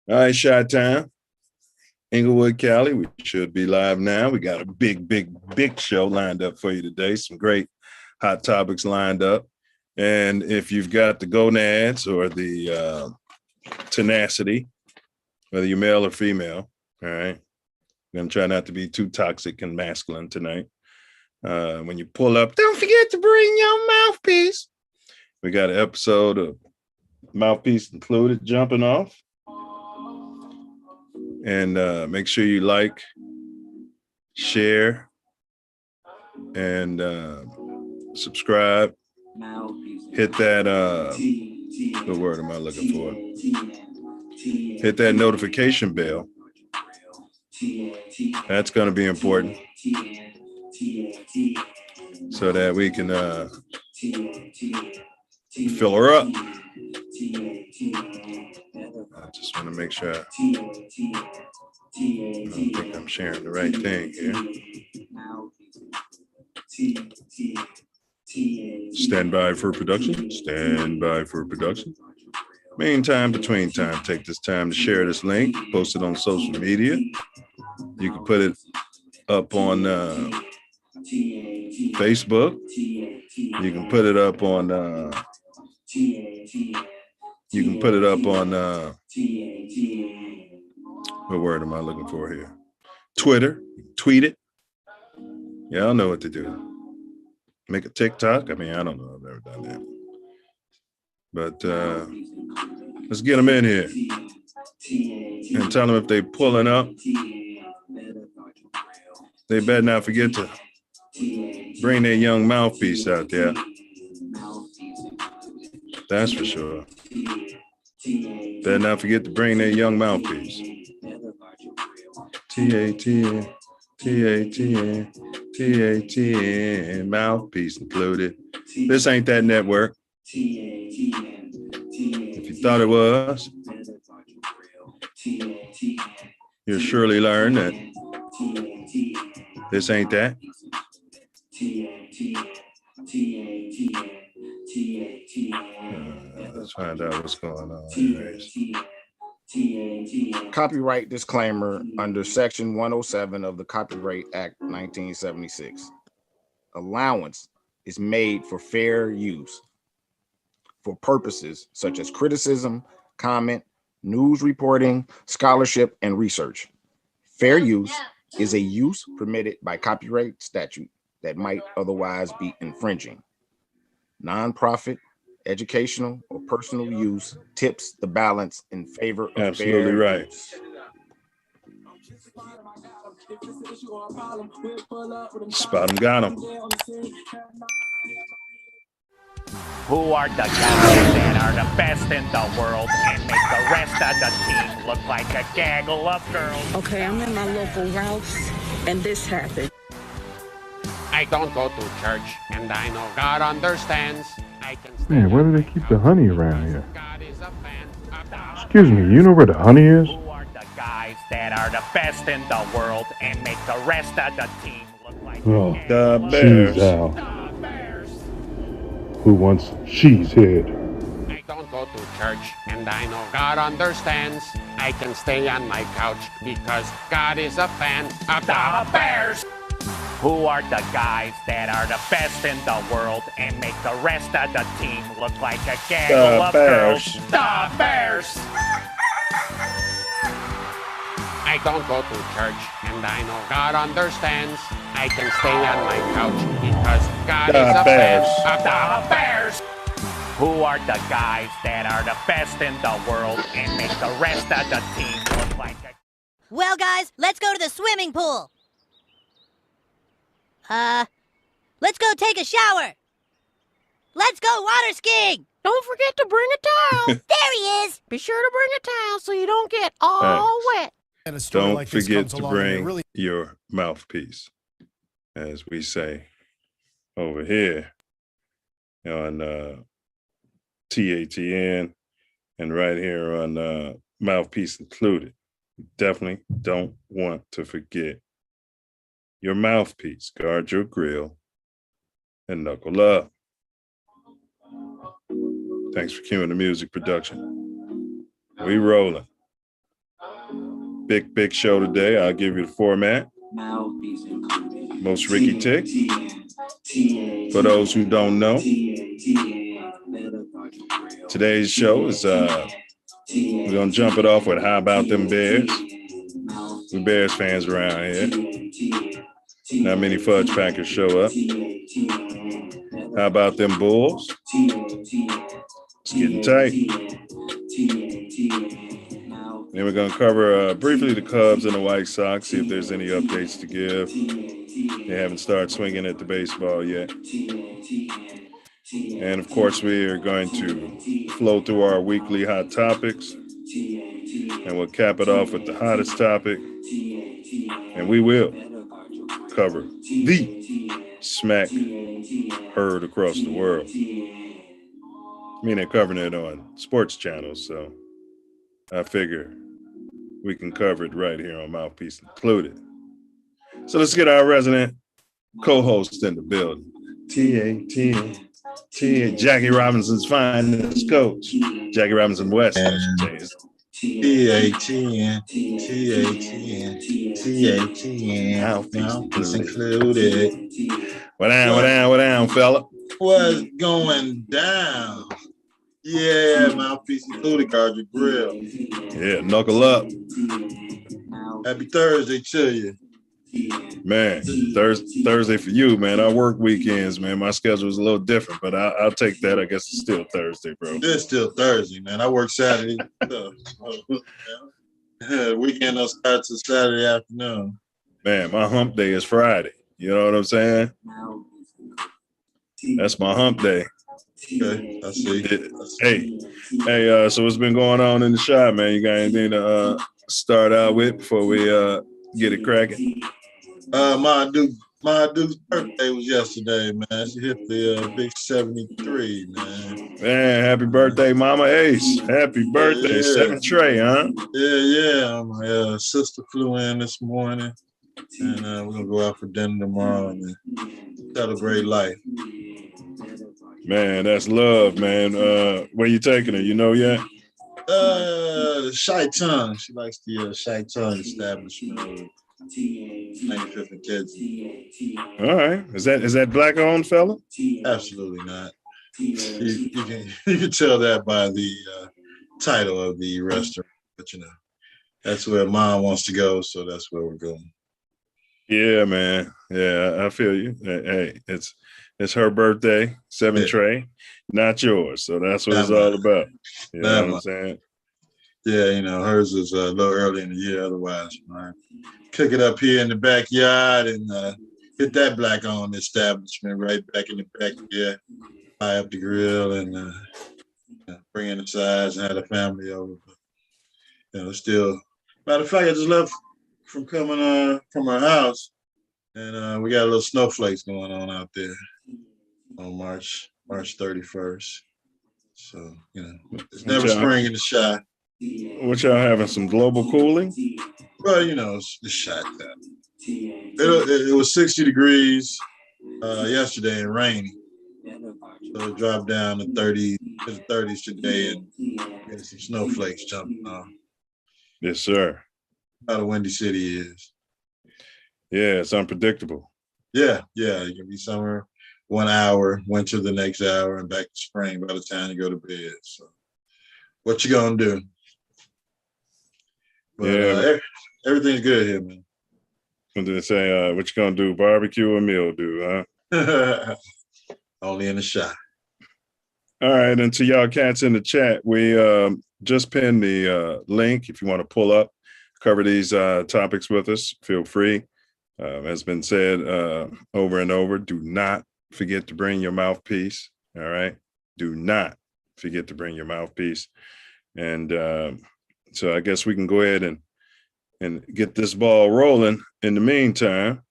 All right, shot time. Inglewood, Cali. We should be live now. We got a big show lined up for you today. Some great hot topics lined up. And if you've got the gonads or the tenacity, whether you're male or female, all right, I'm going to try not to be too toxic and masculine tonight. When you pull up, don't forget to bring your mouthpiece. We got an episode of Mouthpiece included jumping off. And make sure you like, share, and subscribe. Hit that, what word am I looking for? Hit that notification bell. That's going to be important so that we can fill her up. I just want to make sure I think I'm sharing the right thing here. Stand by for production. Stand by for production. Meantime, between time, take this time to share this link, post it on social media. You can put it up on Facebook. You can put it up on what word am I looking for here? Twitter, tweet it. Y'all know what to do. Make a TikTok. I mean, I don't know if I've ever done that. But let's get them in here and tell them if they pulling up, they better not forget to bring their young mouthpiece out there. That's for sure. Better not forget to bring their young mouthpiece. TATN, TATN, TATN, mouthpiece included. This ain't that network. If you thought it was, you'll surely learn that this ain't that. Let's find out what's going on. Copyright disclaimer under Section 107 of the Copyright Act 1976. Allowance is made for fair use for purposes such as criticism, comment, news reporting, scholarship, and research. Fair use is a use permitted by copyright statute that might otherwise be infringing. Nonprofit, educational, or personal use tips the balance in favor of Absolutely fair right. use. Spot 'em, got 'em. Who are the guys that are the best in the world and make the rest of the team look like a gaggle of girls? Okay, I'm in my local Ralph's, and this happened. I don't go to church, and I know God understands. I can Man, where do they keep the honey around here? God is a fan of the Excuse me, you know where the honey is? Who are the guys that are the best in the world and make the rest of the team look like Oh, a gaggle of Bears. Cheese Al. The Bears. Who wants cheese head? I don't go to church, and I know God understands. I can stay on my couch because God is a fan of the Bears. Who are the guys that are the best in the world and make the rest of the team look like a gaggle of Bears. girls? The Bears. I don't go to church, and I know God understands. I can stay on my couch because God The is a Bears. fan of The the Bears. Who are the guys that are the best in the world and make the rest of the team look like a... Well, guys, let's go to the swimming pool. Let's go take a shower. Let's go water skiing. Don't forget to bring a towel. There he is. Be sure to bring a towel so you don't get all wet. And a story Don't like this forget comes to along and it bring really your mouthpiece, as we say over here on TATN and right here on Mouthpiece included. You definitely don't want to forget your mouthpiece. Guard your grill and knuckle up. Thanks for cueing the music production. We rolling. big show today. I'll give you the format. Most Ricky Tick. For those who don't know, today's show is we're gonna jump it off with how about them Bears? We Bears fans around here. Not many fudge packers show up. How about them Bulls? It's getting tight. Then we're going to cover briefly the Cubs and the White Sox, see if there's any updates to give. They haven't started swinging at the baseball yet. And, of course, we are going to flow through our weekly hot topics. And we'll cap it off with the hottest topic. And we will cover the smack heard across the world. I mean, they're covering it on sports channels, so I figure we can cover it right here on Mouthpiece Included. So let's get our resident co-host in the building. TATN, Jackie Robinson's finest coach. Jackie Robinson West. TATN, Mouthpiece Included. What down, fella? What's going down? Yeah, Mouthpiece Included, guard your grill. Yeah, knuckle up. Happy Thursday to you. Man, Thursday for you, man. I work weekends, man. My schedule is a little different, but I'll take that. I guess it's still Thursday, bro. It's still Thursday, man. I work Saturday. Weekend don't start till Saturday afternoon. Man, my hump day is Friday. You know what I'm saying? That's my hump day. Okay, I see. Hey, so what's been going on in the shop, man? You got anything to start out with before we get it cracking? My dude's birthday was yesterday, man. She hit the big 73, man. Man, happy birthday, Mama Ace. Happy birthday, yeah. 7 Trey, huh? Yeah. My sister flew in this morning, and we're going to go out for dinner tomorrow and celebrate life. Man, that's love, man. Where you taking her? You know yet? Shy Tongue. She likes the Shy Tongue establishment. 95th and Kids. All right. Is that black owned, fella? Absolutely not. You can tell that by the title of the restaurant, but that's where Mom wants to go, so that's where we're going. Yeah, man. Yeah, I feel you. Hey, it's her birthday, 7 Trey, not yours. So that's what it's all about. You know what I'm saying? Yeah, hers is a little early in the year. Otherwise, right? Cook it up here in the backyard and hit that black-owned establishment right back in the back. Yeah, fire up the grill and bring in the sides and have the family over. But, still. Matter of fact, I just left from coming from our house, and we got a little snowflakes going on out there on March 31st. So it's never spring in the shot. What y'all having? Some global cooling? Well, it's the shot that it was 60 degrees yesterday and rainy, so it dropped down to 30s today, and getting some snowflakes jumping off. Yes, sir. How the Windy City is. Yeah, it's unpredictable. Yeah. It can be summer 1 hour, winter the next hour, and back to spring by the time you go to bed. So, what you gonna do? But everything's good here, man. I'm gonna say, what you gonna do? Barbecue or mildew, huh? Only in the shot. All right, and to y'all cats in the chat, we just pinned the link. If you want to pull up, cover these topics with us, feel free. As been said over and over, do not forget to bring your mouthpiece. All right, do not forget to bring your mouthpiece. And so I guess we can go ahead and get this ball rolling in the meantime.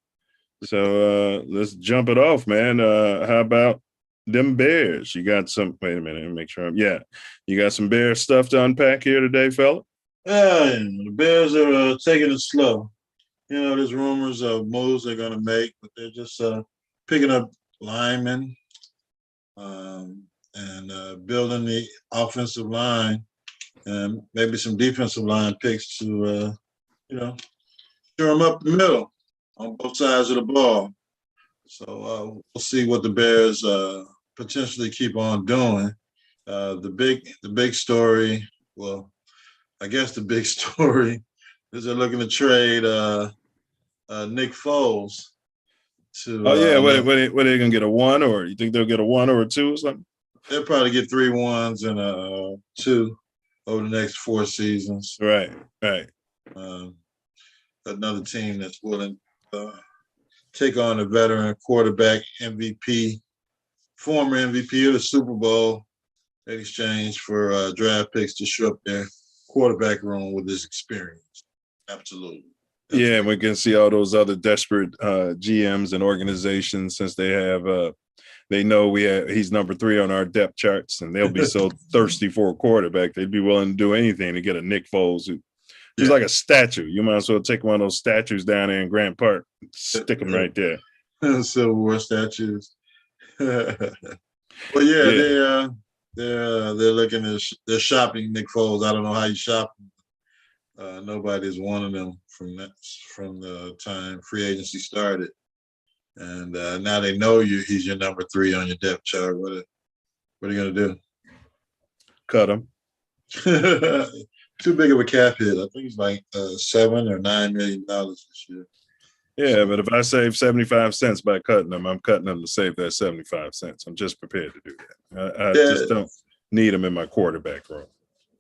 So let's jump it off, man. How about them Bears? You got some, wait a minute, let me make sure. You got some Bear stuff to unpack here today, fella? Yeah, the Bears are taking it slow. There's rumors of moves they're going to make, but they're just picking up linemen and building the offensive line and maybe some defensive line picks to you know, sure them up the middle on both sides of the ball. So we'll see what the Bears potentially keep on doing. The big story, well, I guess the big story is they're looking to trade Nick Foles to. Oh yeah, what are they gonna get, a 1, or you think they'll get a 1 or a 2 or something? They'll probably get 3 1s and a 2 over the next 4 seasons. Right. Another team that's willing to take on a veteran quarterback MVP, former MVP of the Super Bowl, in exchange for draft picks to shore up their quarterback room with his experience. Absolutely. Yeah, we can see all those other desperate GMs and organizations, since they have they know he's number 3 on our depth charts, and they'll be so thirsty for a quarterback, they'd be willing to do anything to get a Nick Foles who's like a statue. You might as well take one of those statues down there in Grant Park, stick them right there. Civil War statues. Well, yeah. They're looking at they're shopping Nick Foles. I don't know how you shop him. Nobody's wanted him from the time free agency started, and now they know he's your number 3 on your depth chart. What are you gonna do? Cut him. Too big of a cap hit. I think he's like $7 or $9 million this year. Yeah, but if I save 75 cents by cutting them, I'm cutting them to save that 75 cents. I'm just prepared to do that. I just don't need them in my quarterback room.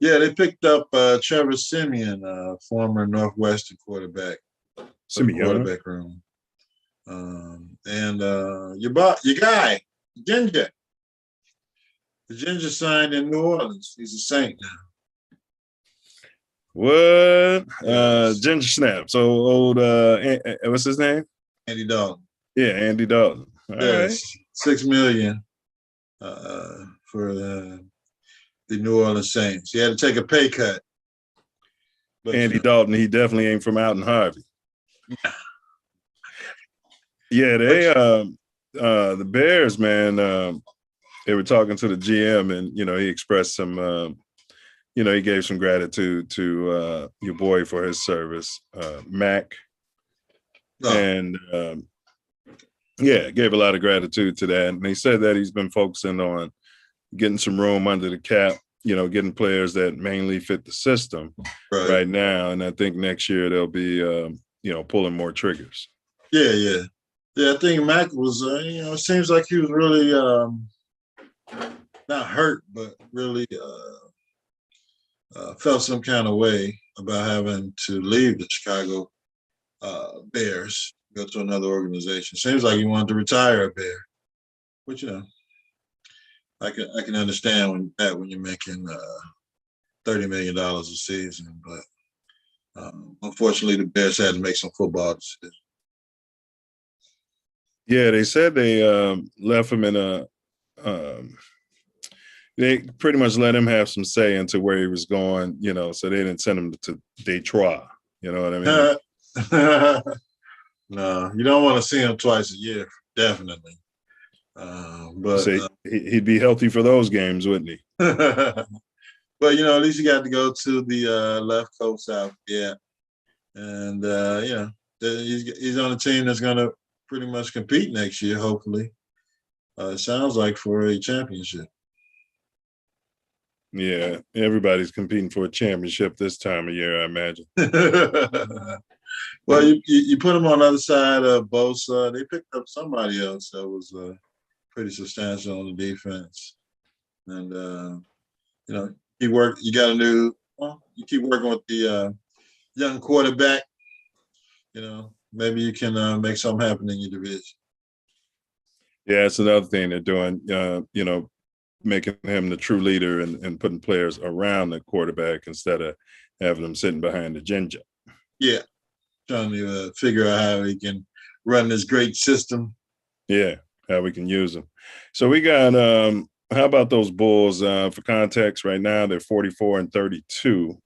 Yeah, they picked up Trevor Siemian, former Northwestern quarterback. Quarterback room. And your guy, Ginger. The Ginger signed in New Orleans. He's a Saint now. What? Yes. Ginger Snap. So old, what's his name? Andy Dalton. Yeah, Andy Dalton. All right. $6 million for the New Orleans Saints. He had to take a pay cut. But Andy Dalton, he definitely ain't from out in Harvey. Yeah, they the Bears, man, they were talking to the GM, and he expressed some he gave some gratitude to your boy for his service, Mac. And gave a lot of gratitude to that. And he said that he's been focusing on getting some room under the cap, getting players that mainly fit the system right now. And I think next year they'll be, pulling more triggers. Yeah. I think Mac was, it seems like he was really not hurt, but really felt some kind of way about having to leave the Chicago Bears, go to another organization. Seems like he wanted to retire a Bear, which I can understand when you're making $30 million a season, but unfortunately the Bears had to make some football decisions. Yeah, they said they left him in a. They pretty much let him have some say into where he was going, so they didn't send him to Detroit. You know what I mean? No, you don't want to see him twice a year, definitely. But he'd be healthy for those games, wouldn't he? But at least he got to go to the left coast out, and he's on a team that's going to pretty much compete next year, hopefully. It sounds like for a championship. Yeah, everybody's competing for a championship this time of year, I imagine. Well, you put them on the other side of Bosa. They picked up somebody else that was pretty substantial on the defense, and you keep working with the young quarterback. Maybe you can make something happen in your division. Yeah, it's another thing they're doing. Making him the true leader and putting players around the quarterback instead of having them sitting behind the ginger. Yeah, trying to figure out how he can run this great system. Yeah, how we can use them. So we got, how about those Bulls? For context, right now they're 44-32.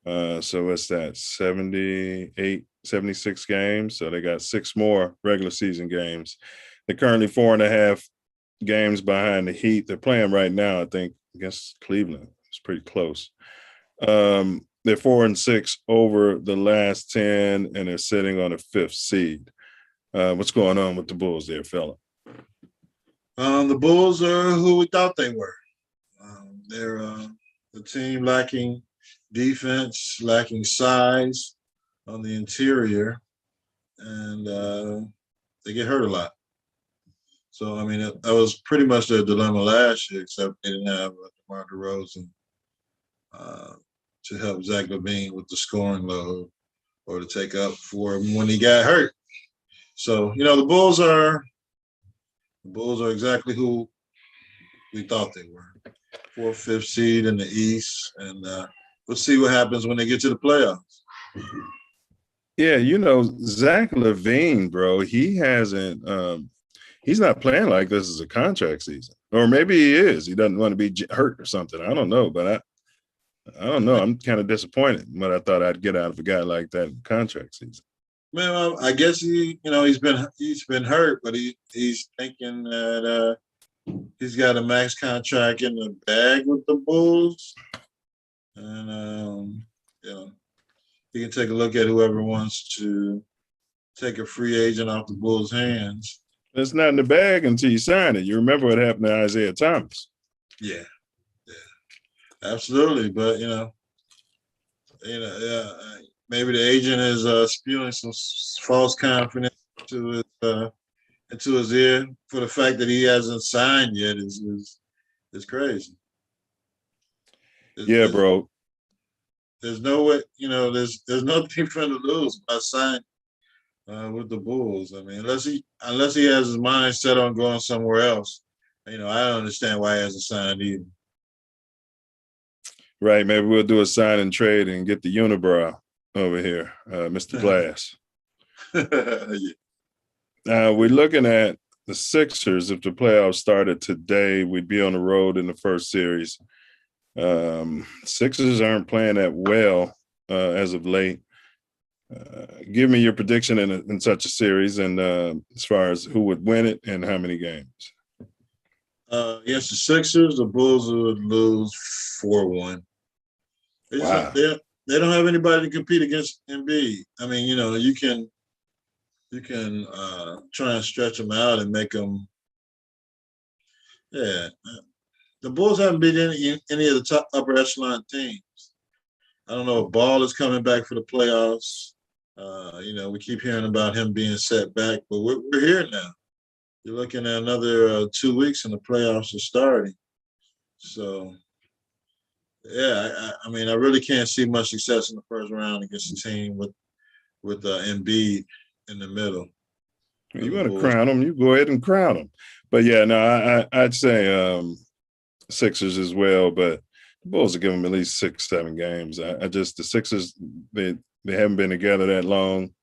So what's that, 76 games? So they got 6 more regular season games. They're currently 4.5 games behind the Heat. They're playing right now, I think, against Cleveland. It's pretty close. they're 4-6 over the last 10, and they're sitting on a 5th seed. What's going on with the Bulls there, fella? The Bulls are who we thought they were. They're a team lacking defense, lacking size on the interior, and they get hurt a lot. So, I mean, that was pretty much their dilemma last year, except they didn't have DeMar DeRozan to help Zach LaVine with the scoring load or to take up for him when he got hurt. So, you know, the Bulls are exactly who we thought they were. 4th, 5th seed in the East, and we'll see what happens when they get to the playoffs. Yeah, you know, Zach LaVine, bro, he hasn't he's not playing like this is a contract season. Or maybe he is. He doesn't want to be hurt or something. I don't know, but I don't know. I'm kind of disappointed what I thought I'd get out of a guy like that in contract season. Man, I guess he's been hurt, but he's thinking that he's got a max contract in the bag with the Bulls, and you know, he can take a look at whoever wants to take a free agent off the Bulls' hands. It's not in the bag until you sign it. You remember what happened to Isaiah Thomas? Yeah, absolutely. But maybe the agent is spewing some false confidence into his ear for the fact that he hasn't signed yet is crazy. Bro. There's no way, there's nothing for him to lose by signing with the Bulls. I mean, unless he has his mind set on going somewhere else, I don't understand why he hasn't signed either. Right, maybe we'll do a sign and trade and get the unibrow over here, Mr. Glass. Yeah. We're looking at the Sixers. If the playoffs started today, we'd be on the road in the first series. Sixers aren't playing that well as of late. Give me your prediction in such a series, and as far as who would win it and how many games. Against the Sixers, the Bulls would lose 4-1. Wow. They don't have anybody to compete against Embiid. I mean, you can try and stretch them out and make them. Yeah, the Bulls haven't beat any of the top upper echelon teams. I don't know if Ball is coming back for the playoffs. We keep hearing about him being set back, but we're here now. You're looking at another 2 weeks and the playoffs are starting. So, yeah, I mean, I really can't see much success in the first round against a team with Embiid in the middle. You want to crown them, you go ahead and crown them. But, yeah, no, I'd say Sixers as well, but the Bulls will give them at least 6-7 games. The Sixers, they haven't been together that long.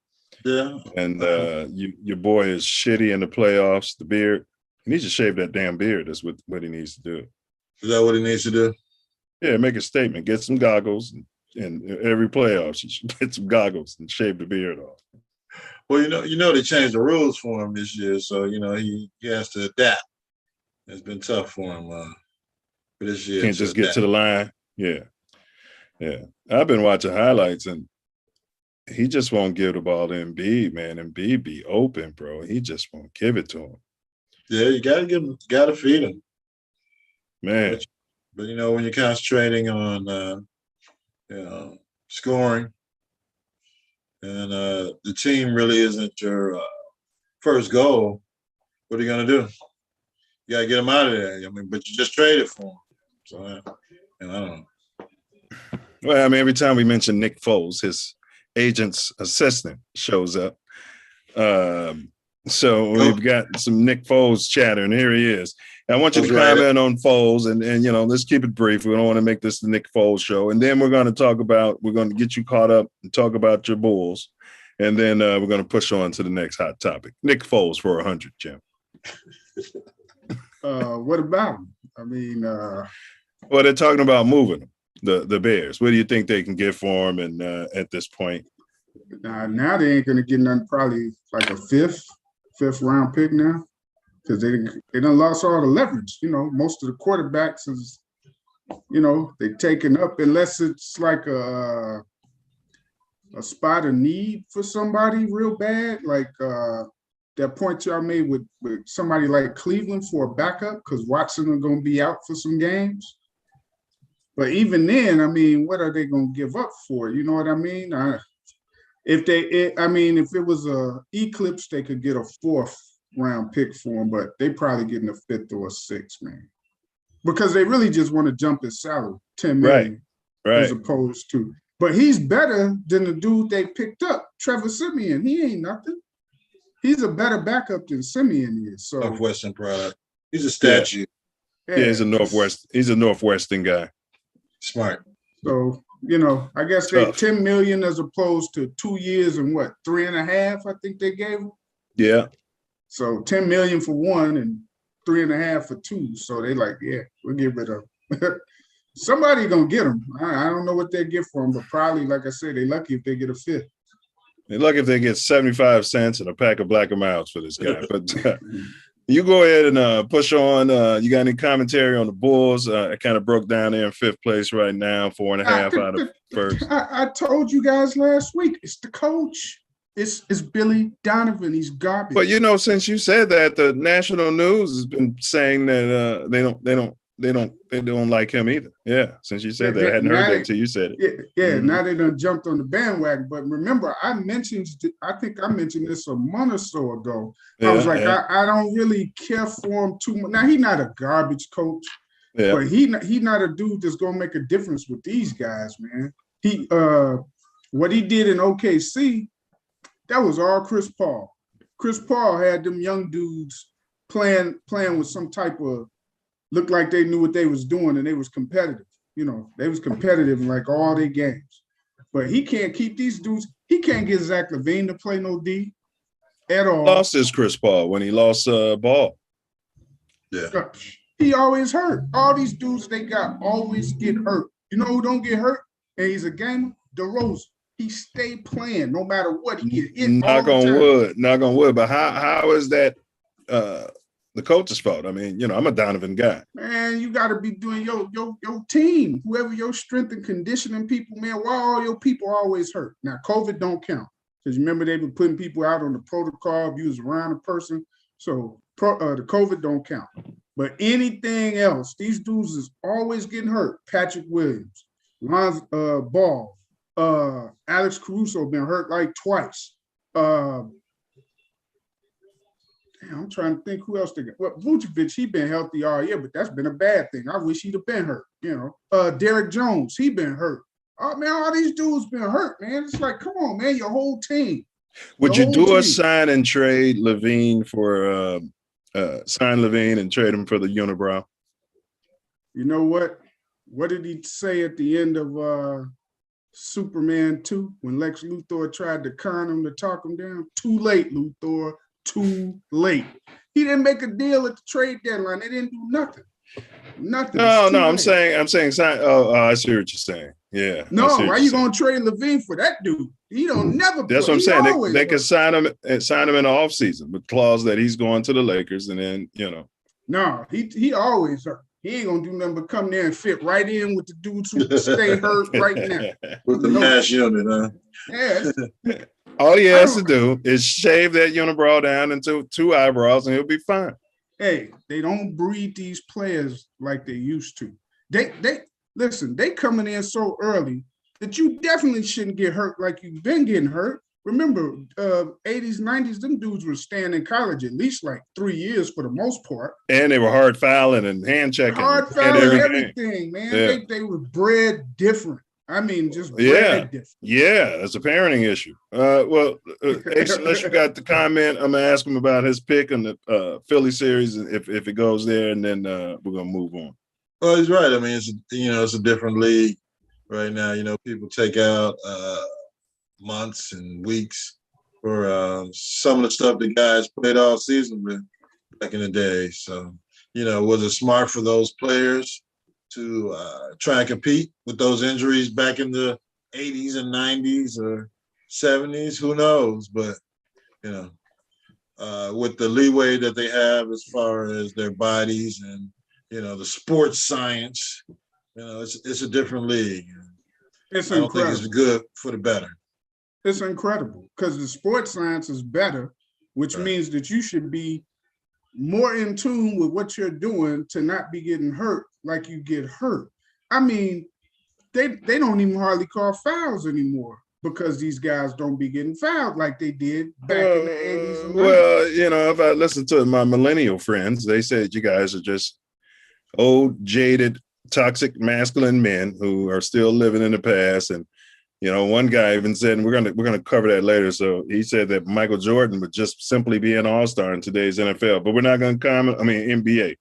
Yeah. And your boy is shitty in the playoffs, the beard. He needs to shave that damn beard. That's what he needs to do. Is that what he needs to do? Yeah, make a statement. Get some goggles, and every playoffs, you should get some goggles and shave the beard off. Well, they changed the rules for him this year, so he has to adapt. It's been tough for him for this year. Can't just get to the line. Yeah. I've been watching highlights, and he just won't give the ball to Embiid, man. Embiid be open, bro. He just won't give it to him. Yeah, you gotta feed him, man. But when you're concentrating on scoring, and the team really isn't your first goal, what are you gonna do? You gotta get him out of there. I mean, but you just traded for him, so I don't know. Well, I mean, every time we mention Nick Foles, his agent's assistant shows up. So we've got some Nick Foles chatter, and here he is. I want you to comment on Foles, and let's keep it brief. We don't want to make this the Nick Foles show. And then we're going to get you caught up and talk about your Bulls. And then we're going to push on to the next hot topic. Nick Foles for 100, Jim. What about him? I mean, well, they're talking about moving him, the Bears. What do you think they can get for him? And at this point, now they ain't going to get nothing. Probably like a fifth round pick now, because they done lost all the leverage. Most of the quarterbacks is they taken up unless it's like a spot of need for somebody real bad, like that point y'all made with somebody like Cleveland for a backup because Watson is going to be out for some games. But even then, I mean, what are they going to give up for? You know what I mean? If it was a eclipse, they could get a 4th round pick for him, but they probably getting a 5th or a 6th, man, because they really just want to jump his salary, $10 million, right, as opposed to. But he's better than the dude they picked up, Trevor Siemian. He ain't nothing. He's a better backup than Siemian is. So Northwestern product. He's a statue. Yeah, he's a Northwestern guy. Smart. So, I guess they $10 million as opposed to 2 years and what, 3.5, I think they gave him. Yeah. So $10 million for 1 and 3.5 for 2. So they like, yeah, we'll get rid of him. Somebody gonna get him. I don't know what they get for him, but probably, like I said, they lucky if they get a 5th. They're lucky if they get 75 cents and a pack of Black & Milds for this guy. But you go ahead and push on. You got any commentary on the Bulls? I kind of broke down there in 5th place right now, 4.5 out of first. I told you guys last week, it's the coach. It's Billy Donovan. He's garbage. But since you said that, the national news has been saying that they don't like him either. Yeah, since you said that, I hadn't heard that until you said it. Yeah. Now they done jumped on the bandwagon. But remember, I think I mentioned this a month or so ago. I was like, I don't really care for him too much. Now he's not a garbage coach, but he not a dude that's gonna make a difference with these guys, man. What he did in OKC, that was all Chris Paul. Chris Paul had them young dudes playing with some type of, looked like they knew what they was doing and they was competitive. They was competitive in like all their games. But he can't keep these dudes. He can't get Zach LaVine to play no D at all. Lost his Chris Paul when he lost Ball. Yeah. He always hurt. All these dudes they got always get hurt. You know who don't get hurt? And he's a gamer? DeRozan. He stay playing no matter what. He get hit. Knock on wood. But how is that the coach's fault? I mean, I'm a Donovan guy. Man, you got to be doing your team, whoever your strength and conditioning people, man. Why all your people always hurt? Now, COVID don't count because remember they were putting people out on the protocol if you was around a person. So the COVID don't count. But anything else, these dudes is always getting hurt. Patrick Williams, Ball, Alex Caruso been hurt like twice. I'm trying to think who else they got. Well, Vucevic, he been healthy all year, but that's been a bad thing. I wish he'd have been hurt, Derek Jones, he been hurt. Oh, man, all these dudes been hurt, man. It's like, come on, man, your whole team. Would you do a sign and trade LaVine for sign LaVine and trade him for the unibrow? You know what? What did he say at the end of Superman 2 when Lex Luthor tried to con him to talk him down? Too late, Luthor. Too late. He didn't make a deal at the trade deadline. They didn't do nothing. Nothing. No. I'm saying sign. Oh, I see what you're saying. Yeah. No, why you gonna trade LaVine for that dude? He don't never. That's what I'm saying. They could sign him in the offseason with clause that he's going to the Lakers, and then No, he always hurt. He ain't gonna do nothing but come there and fit right in with the dudes who stay hurt right now. With the mass unit, huh? Yeah. All he has to do is shave that unibrow down into 2 eyebrows, and he'll be fine. Hey, they don't breed these players like they used to. They listen. They coming in so early that you definitely shouldn't get hurt like you've been getting hurt. Remember, 80s, 90s, them dudes were staying in college at least like 3 years for the most part. And they were hard fouling and hand checking. Hard fouling everything, man. Yeah. They were bred different. I mean, just bred different. Yeah, that's a parenting issue. Unless you got the comment, I'm going to ask him about his pick on the Philly series if it goes there, and then we're going to move on. Well, he's right. I mean, it's a different league right now. People take out months and weeks for some of the stuff the guys played all season with back in the day. So, was it smart for those players to try and compete with those injuries back in the 80s and 90s or 70s? Who knows? But, with the leeway that they have as far as their bodies and, the sports science You know, it's a different league. It's I don't think it's incredible. good for the better. It's incredible because the sports science is better, which means that you should be more in tune with what you're doing to not be getting hurt like you get hurt. I mean, they don't even hardly call fouls anymore because these guys don't be getting fouled like they did back in the 80s and 90s. Well, you know, if I listen to my millennial friends, they said you guys are just old, jaded, toxic, masculine men who are still living in the past. And you know, one guy even said, and we're gonna cover that later. So he said that Michael Jordan would just simply be an all-star in today's NFL, but we're not going to comment. I mean NBA,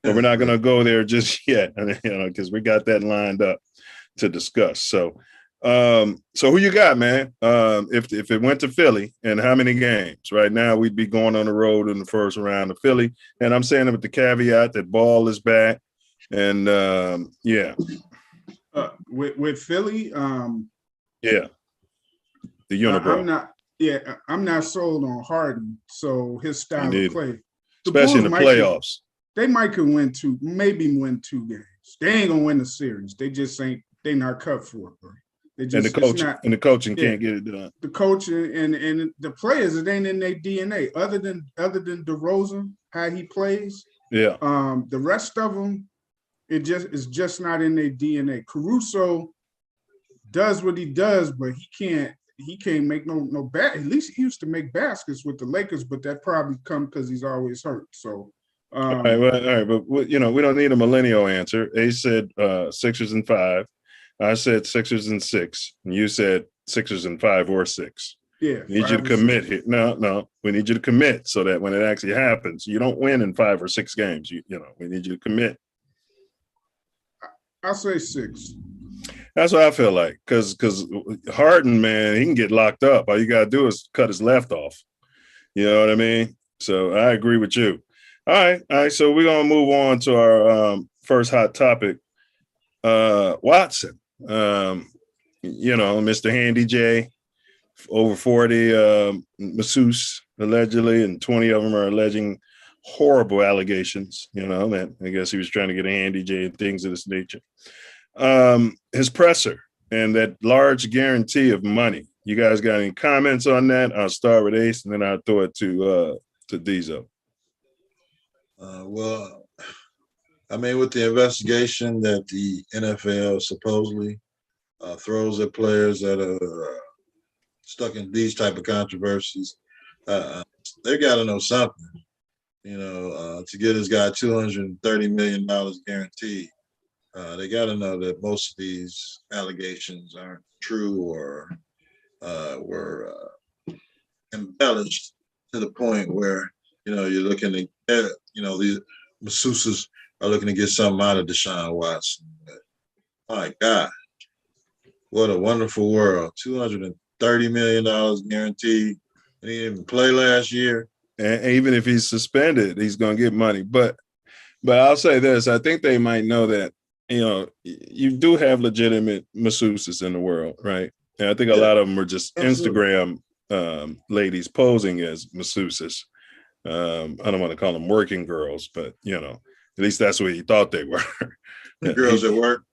but we're not going to go there just yet. You know, because we got that lined up to discuss. So, so who you got, man? If it went to Philly, and how many games? Right now, we'd be going on the road in the first round of Philly, and I'm saying it with the caveat that Ball is back, and yeah, with Philly. Yeah, the unibrow. I'm not sold on Harden. So his style of play, especially in the playoffs, they might could win maybe win 2 games. They ain't gonna win the series. They just ain't. They not cut for it, bro. They just, and the coaching can't get it done. The coaching and the players, it ain't in their DNA. Other than DeRozan, how he plays. Yeah. The rest of them, it's just not in their DNA. Caruso does what he does, but he can't make no at least he used to make baskets with the Lakers, but that probably come because he's always hurt. So all right, but you know, we don't need a millennial answer. Ace said Sixers in 5. I said Sixers in 6, and you said Sixers in 5 or 6. Yeah, we need you to commit here. No, we need you to commit so that when it actually happens, you don't win in 5 or 6 games. You know, we need you to commit. I'll say 6. That's what I feel like, because Harden, man, he can get locked up. All you got to do is cut his left off. You know what I mean? So I agree with you. All right. So we're going to move on to our first hot topic. Watson, you know, Mr. Handy J, over 40 masseuse, allegedly, and 20 of them are alleging horrible allegations, you know, that I guess he was trying to get a Handy J and things of this nature. His presser and that large guarantee of money. You guys got any comments on that? I'll start with Ace and then I'll throw it to Diesel. Well, I mean, with the investigation that the NFL supposedly throws at players that are stuck in these type of controversies, they got to know something, you know, to get this guy $230 million guaranteed. They got to know that most of these allegations aren't true or were embellished to the point where, you know, you're looking to get, you know, these masseuses are looking to get something out of Deshaun Watson. But, my God, what a wonderful world. $230 million guaranteed. And he didn't even play last year. And even if he's suspended, he's going to get money. But I'll say this. I think they might know that, you know, you do have legitimate masseuses in the world, right? And I think a lot of them are just Instagram ladies posing as masseuses. I don't want to call them working girls, but, you know, at least that's what he thought they were. The girls at work.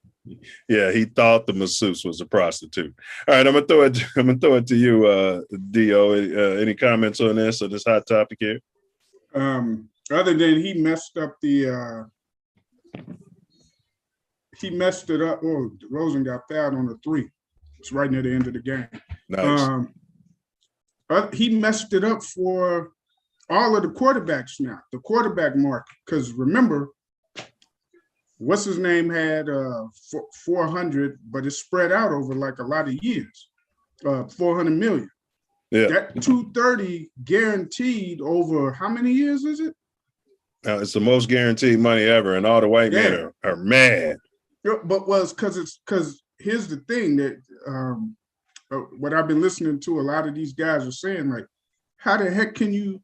Yeah, he thought the masseuse was a prostitute. All right, I'm gonna throw it to you, Dio. Any comments on this or this hot topic here? Other than he messed up he messed it up. Oh, Rosen got fouled on the 3. It's right near the end of the game. Nice. He messed it up for all of the quarterbacks now, the quarterback market. Because remember, what's his name had 400, but it's spread out over like a lot of years. 400 million. Yeah. That 230 guaranteed over how many years is it? It's the most guaranteed money ever, and all the white men are mad. But because here's the thing that what I've been listening to, a lot of these guys are saying, like, how the heck can you?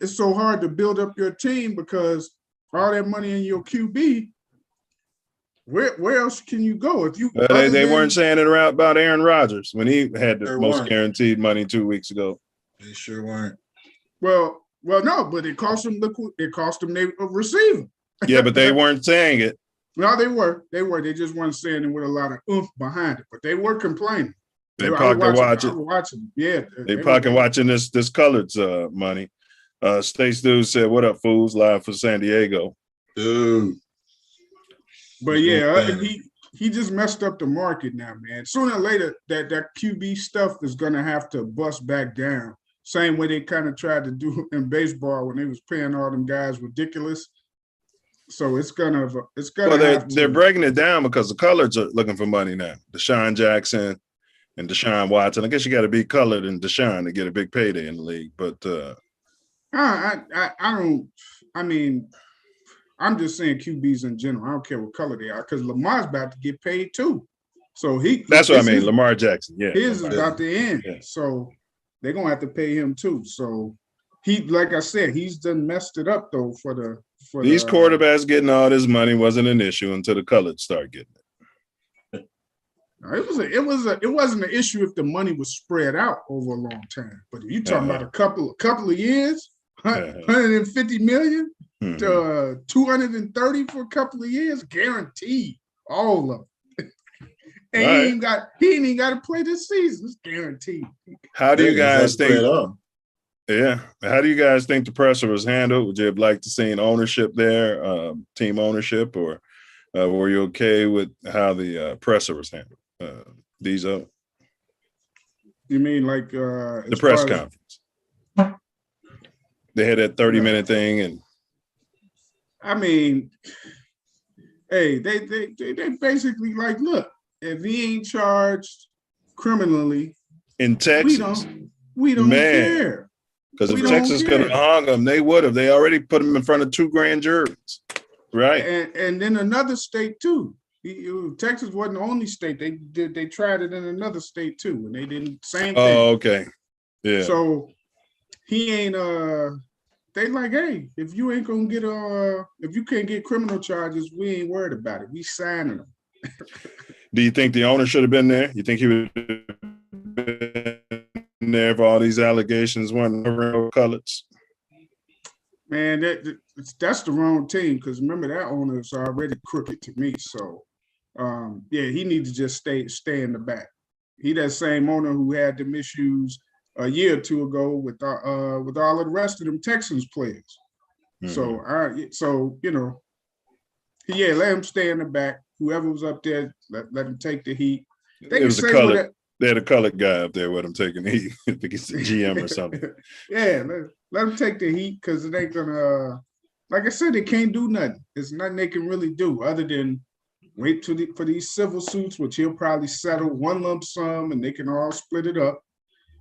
It's so hard to build up your team because all that money in your QB. Where else can you go if you? They weren't saying it about Aaron Rodgers when he had the most guaranteed money 2 weeks ago. They sure weren't. Well, no, but it cost them. It cost them their receiver. Yeah, but they weren't saying it. No, they were. They just weren't saying it with a lot of oomph behind it, but they were complaining. They pocket watching. I was watching. Yeah, they pocket watching this colored money. Stace Dude said, "What up, fools? Live from San Diego." Dude. But yeah, he just messed up the market now, man. Sooner or later, that QB stuff is gonna have to bust back down. Same way they kind of tried to do in baseball when they was paying all them guys ridiculous. So it's gonna. Well, they're breaking it down because the coloreds are looking for money now. Deshaun Jackson and Deshaun Watson. I guess you got to be colored in Deshaun to get a big payday in the league. But I don't. I mean, I'm just saying QBs in general. I don't care what color they are because Lamar's about to get paid too. So that's what I mean. Lamar Jackson. Yeah, his is about to end. Yeah. So they're gonna have to pay him too. So like I said, he's done messed it up though for these quarterbacks getting all this money wasn't an issue until the coloreds start getting it. It wasn't an issue if the money was spread out over a long time. But if you talking about a couple of years, 150 million to 230 for a couple of years, guaranteed, all of them. And he ain't even got to play this season. It's guaranteed. How do you guys think? Yeah. How do you guys think the presser was handled? Would you have liked to see ownership there, team ownership, or were you okay with how the presser was handled? Diesel? You mean like the press conference? They had that 30-minute thing, and I mean, hey, they basically like, look, if he ain't charged criminally in Texas, we don't care. Because if Texas could have hung them, they would have. They already put them in front of 2 grand juries, right? And then another state too. Texas wasn't the only state. They tried it in another state too, and they didn't. Same thing. Oh, okay. Yeah. So he ain't. They like, hey, if you ain't gonna get if you can't get criminal charges, we ain't worried about it. We signing them. Do you think the owner should have been there? You think he would have been there for all these allegations weren't real colors? Man, that's the wrong team because remember that owner is already crooked to me. So, he needs to just stay in the back. He that same owner who had them issues a year or two ago with all of the rest of them Texans players. Mm-hmm. So let him stay in the back. Whoever was up there, let him take the heat. They had a colored guy up there with him taking the heat. I think it's the GM or something. Yeah, let him take the heat because it ain't gonna. Like I said, they can't do nothing. There's nothing they can really do other than wait for these civil suits, which he'll probably settle one lump sum, and they can all split it up,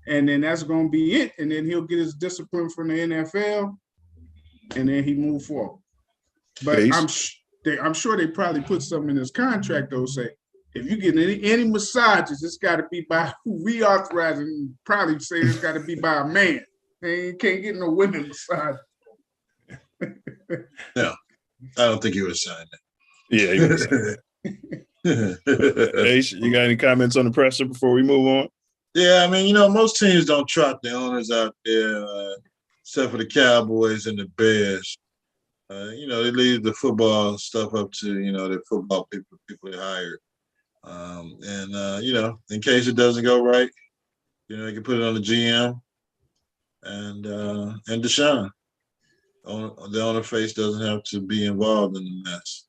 and then that's gonna be it. And then he'll get his discipline from the NFL, and then he move forward. But I'm sure they probably put something in his contract though, say if you get any massages, it's got to be by who we authorize, and probably say it's got to be by a man. They can't get no women massage. No, I don't think he would have signed that. Yeah, he would have signed that. Ace, you got any comments on the presser before we move on? Yeah, I mean, most teams don't trot the owners out there, except for the Cowboys and the Bears. They leave the football stuff up to, the football people they hired. In case it doesn't go right, they can put it on the GM and Deshaun. The owner face doesn't have to be involved in the mess.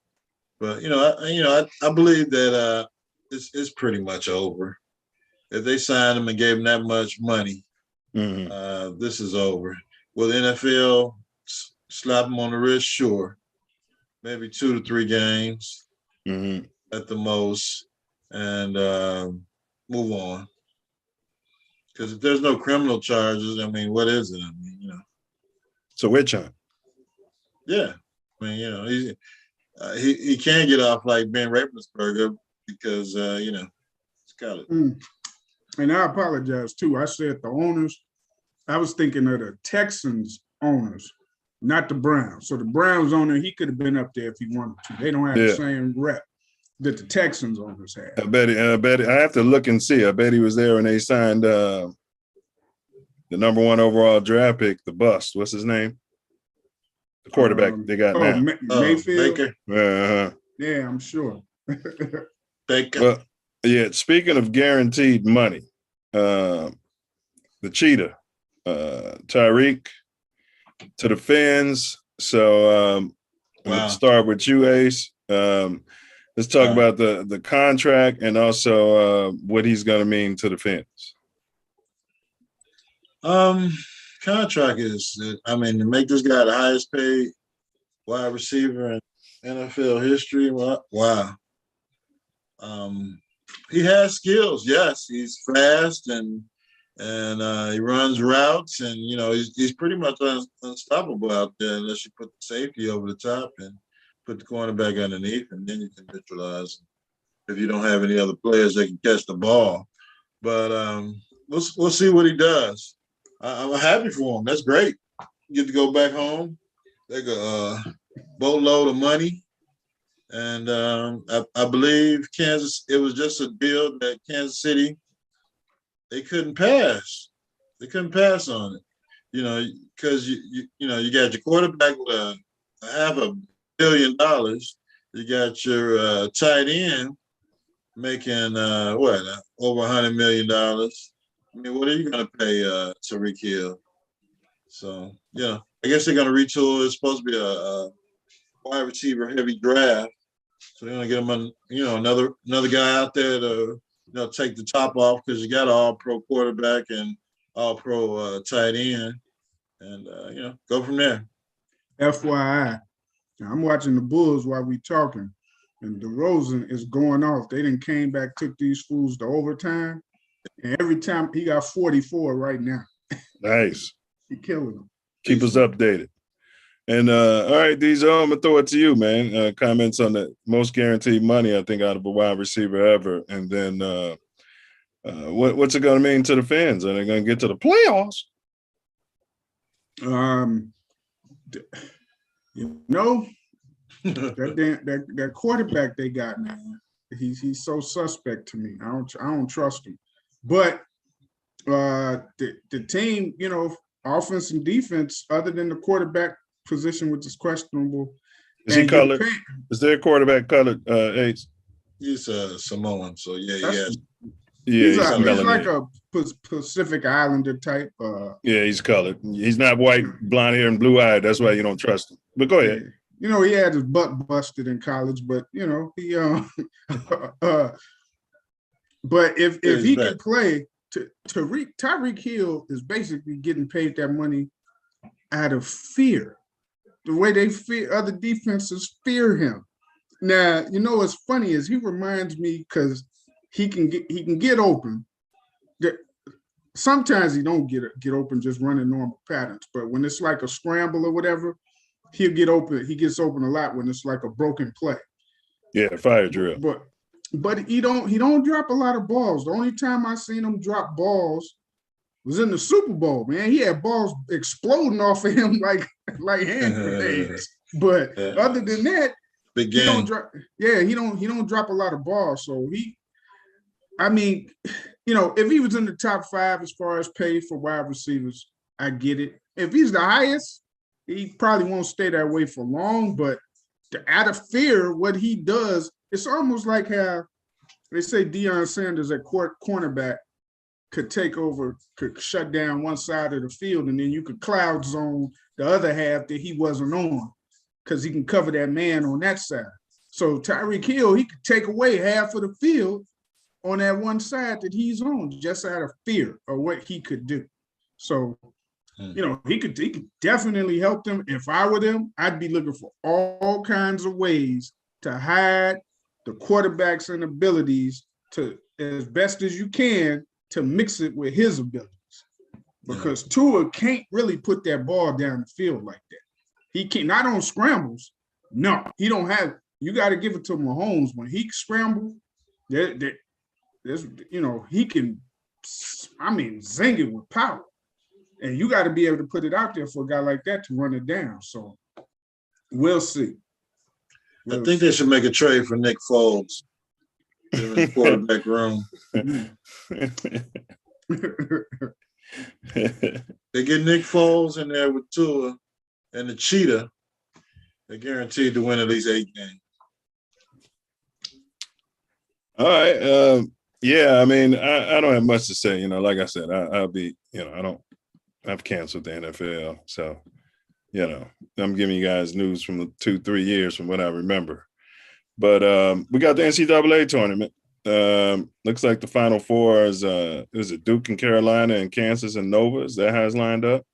But I believe that it's pretty much over. If they signed him and gave him that much money, this is over. Will the NFL slap him on the wrist? Sure. Maybe 2 to 3 games at the most, and move on. Because if there's no criminal charges, I mean, what is it? I mean, So which one? Yeah. I mean, he can't get off like Ben Roethlisberger because, it's got it. And I apologize, too. I said the owners. I was thinking of the Texans owners, not the Browns. So the Browns owner, he could have been up there if he wanted to. They don't have the same rep that the Texans owners had. I bet I have to look and see. I bet he was there when they signed the number 1 overall draft pick, the bust. What's his name? The quarterback they got now. Mayfield. Baker. Yeah, I'm sure. Well, yeah, speaking of guaranteed money, the cheetah, Tyreek to the Fins. So let's start with you, Ace. Let's talk about the contract and also what he's going to mean to the Fins. Contract is, I mean, to make this guy the highest paid wide receiver in NFL history. Wow. He has skills. Yes, he's fast and he runs routes, and you know he's pretty much unstoppable out there unless you put the safety over the top and put the cornerback underneath, and then you can neutralize if you don't have any other players that can catch the ball. But we'll see what he does. I'm happy for him. That's great. Get to go back home. Take a boatload of money. And I believe Kansas, it was just a deal that Kansas City, they couldn't pass. They couldn't pass on it, you know, because you got your quarterback with $500 million. You got your tight end making over $100 million. I mean, what are you going to pay Tyreek Hill? So yeah, I guess they're going to retool. It's supposed to be a wide receiver heavy draft. So they're gonna get him, another guy out there to, take the top off because you got an all-pro quarterback and all-pro tight end, and go from there. FYI, now I'm watching the Bulls while we talking, and DeRozan is going off. They done came back, took these fools to overtime, and every time he got 44 right now. Nice. He killing them. Keep us updated. And all right, Diesel, I'm gonna throw it to you, man. Comments on the most guaranteed money, I think, out of a wide receiver ever. And then what's it gonna mean to the fans? Are they gonna get to the playoffs? That quarterback they got, man. He's so suspect to me. I don't trust him. But the team, offense and defense, other than the quarterback position, which is questionable. Is he colored? Is their quarterback colored, Ace? He's Samoan, so yeah, he's like a Pacific Islander type. Yeah, he's colored. He's not white, blonde hair, and blue eyed. That's why you don't trust him. But go ahead. He had his butt busted in college, but he but if he can play, Tyreek Hill is basically getting paid that money out of fear. The way they fear other defenses fear him. Now, what's funny is he reminds me because he can get open. Sometimes he don't get open just running normal patterns, but when it's like a scramble or whatever, he'll get open. He gets open a lot when it's like a broken play. Yeah, fire drill. But he don't drop a lot of balls. The only time I seen him drop balls was in the Super Bowl, man. He had balls exploding off of him like hand grenades. But other than that, big game. He don't drop a lot of balls. So if he was in the top 5 as far as pay for wide receivers, I get it. If he's the highest, he probably won't stay that way for long. But out of fear, what he does, it's almost like how they say Deion Sanders at cornerback could take over, could shut down one side of the field, and then you could cloud zone the other half that he wasn't on because he can cover that man on that side. So Tyreek Hill, he could take away half of the field on that one side that he's on just out of fear of what he could do. So, he could definitely help them. If I were them, I'd be looking for all kinds of ways to hide the quarterback's inabilities to, as best as you can, to mix it with his abilities. Because Tua can't really put that ball down the field like that. He can't, not on scrambles. No, he don't have, you got to give it to Mahomes. When he scrambles, he can, zing it with power. And you got to be able to put it out there for a guy like that to run it down. So we'll see. I think they should make a trade for Nick Foles in the quarterback room. They get Nick Foles in there with Tua and the Cheetah. They're guaranteed to win at least 8 games. All right. Yeah, I mean, I don't have much to say. Like I said, I'll be, I've canceled the NFL. So, I'm giving you guys news from 2-3 years from what I remember. But we got the NCAA tournament. Looks like the Final Four is it Duke and Carolina and Kansas and Nova? Is that how it's lined up?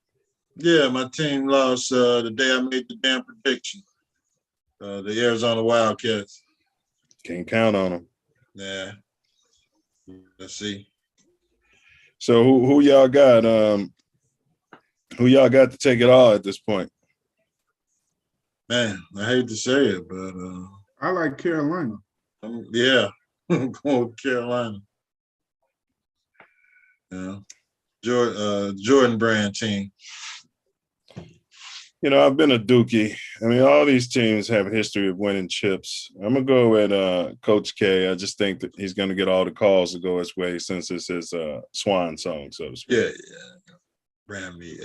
Yeah, my team lost the day I made the damn prediction. The Arizona Wildcats. Can't count on them. Yeah. Let's see. So who y'all got? Who y'all got to take it all at this point? Man, I hate to say it, but I like Carolina. Yeah, I'm going with Carolina. Yeah, Jordan Brand team. I've been a Dookie. I mean, all these teams have a history of winning chips. I'm gonna go with Coach K. I just think that he's gonna get all the calls to go his way since it's his swan song, so to speak. Yeah. Brandy,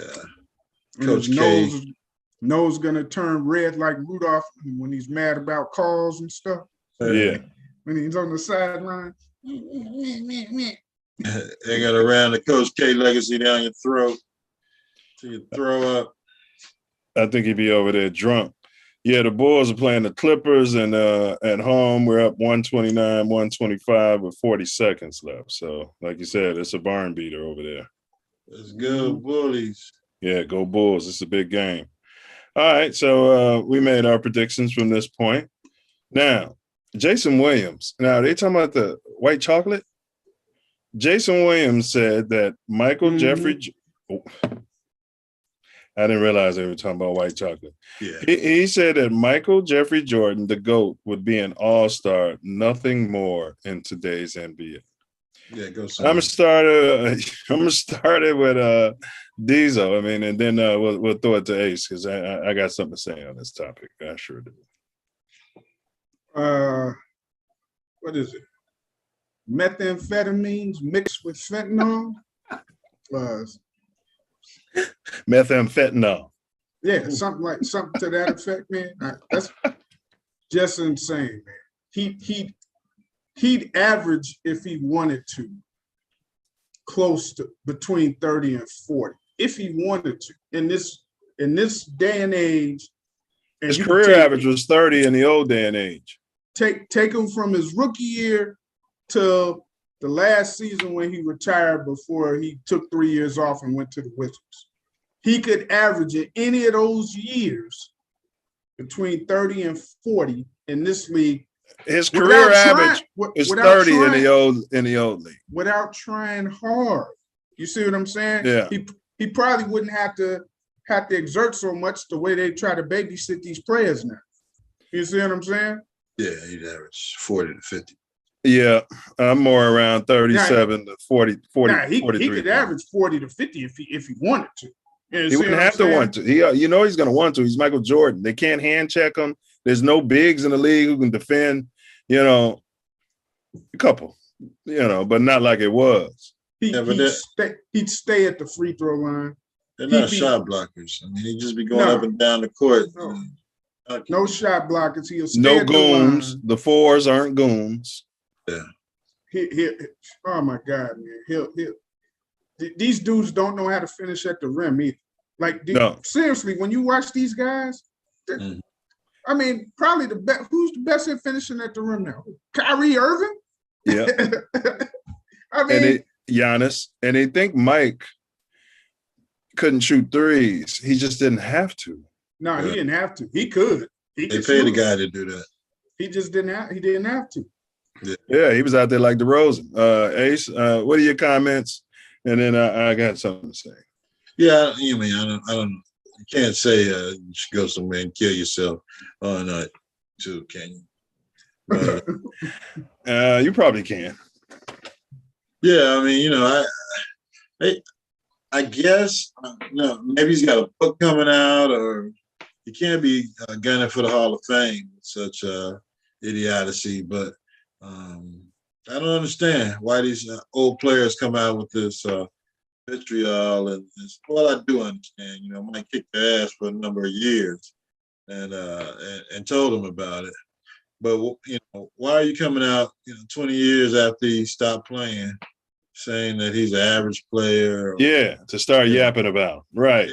Coach K. Nose gonna turn red like Rudolph when he's mad about calls and stuff. Yeah. When he's on the sideline. They got to ram the Coach K legacy down your throat till you throw up. I think he'd be over there drunk. Yeah, the Bulls are playing the Clippers, and at home we're up 129-125 with 40 seconds left. So, like you said, it's a barn beater over there. Let's go, Bullies. Yeah, go Bulls. It's a big game. All right, so we made our predictions from this point. Now, Jason Williams. Now, they talking about the white chocolate? Jason Williams said that Michael Jeffrey I didn't realize they were talking about white chocolate. Yeah. He said that Michael Jeffrey Jordan, the GOAT, would be an all-star, nothing more in today's NBA. Yeah, go. I'm gonna start it with Diesel. I mean, and then we'll throw it to Ace because I got something to say on this topic. I sure do. What is it? Methamphetamines mixed with fentanyl. Methamphetamine. Yeah, something to that effect, man. That's just insane, man. He'd average, if he wanted to, close to between 30 and 40, if he wanted to. In this day and age, and his career average was 30 in the old day and age. Take him from his rookie year to the last season when he retired before he took 3 years off and went to the Wizards. He could average in any of those years between 30 and 40 in this league. His career average is 30 in the old league. Without trying hard. You see what I'm saying? Yeah. He probably wouldn't have to exert so much the way they try to babysit these players now. You see what I'm saying? Yeah, he'd average 40 to 50. Yeah, I'm more around 37 to 40. He 43. could average 40 to 50 if he wanted to. He wouldn't have to want to. He's going to want to. He's Michael Jordan. They can't hand check him. There's no bigs in the league who can defend, a couple, but not like it was. He'd stay at the free throw line. They're not shot blockers. I mean, he'd just be going up and down the court. No shot blockers. He'll stay no at goons. The fours aren't goons. Yeah. Oh my God, man. These dudes don't know how to finish at the rim either. Like, seriously, when you watch these guys, I mean, probably the best. Who's the best at finishing at the rim now? Kyrie Irving? Yeah. I mean, Giannis. And they think Mike couldn't shoot threes. He just didn't have to. No, he didn't have to. He could. They paid the guy to do that. He just didn't have. He didn't have to. Yeah, he was out there like DeRozan. Ace, what are your comments? And then I got something to say. Yeah, I don't know. You can't say you should go somewhere and kill yourself on night too, can you? You probably can. Yeah, I mean, I guess maybe he's got a book coming out, or he can't be gunning for the Hall of Fame with such idiocy. But I don't understand why these old players come out with this vitriol and this. Well, I do understand. Mike kicked their ass for a number of years, and told them about it. But why are you coming out, 20 years after he stopped playing, saying that he's an average player? To start yapping about. Right.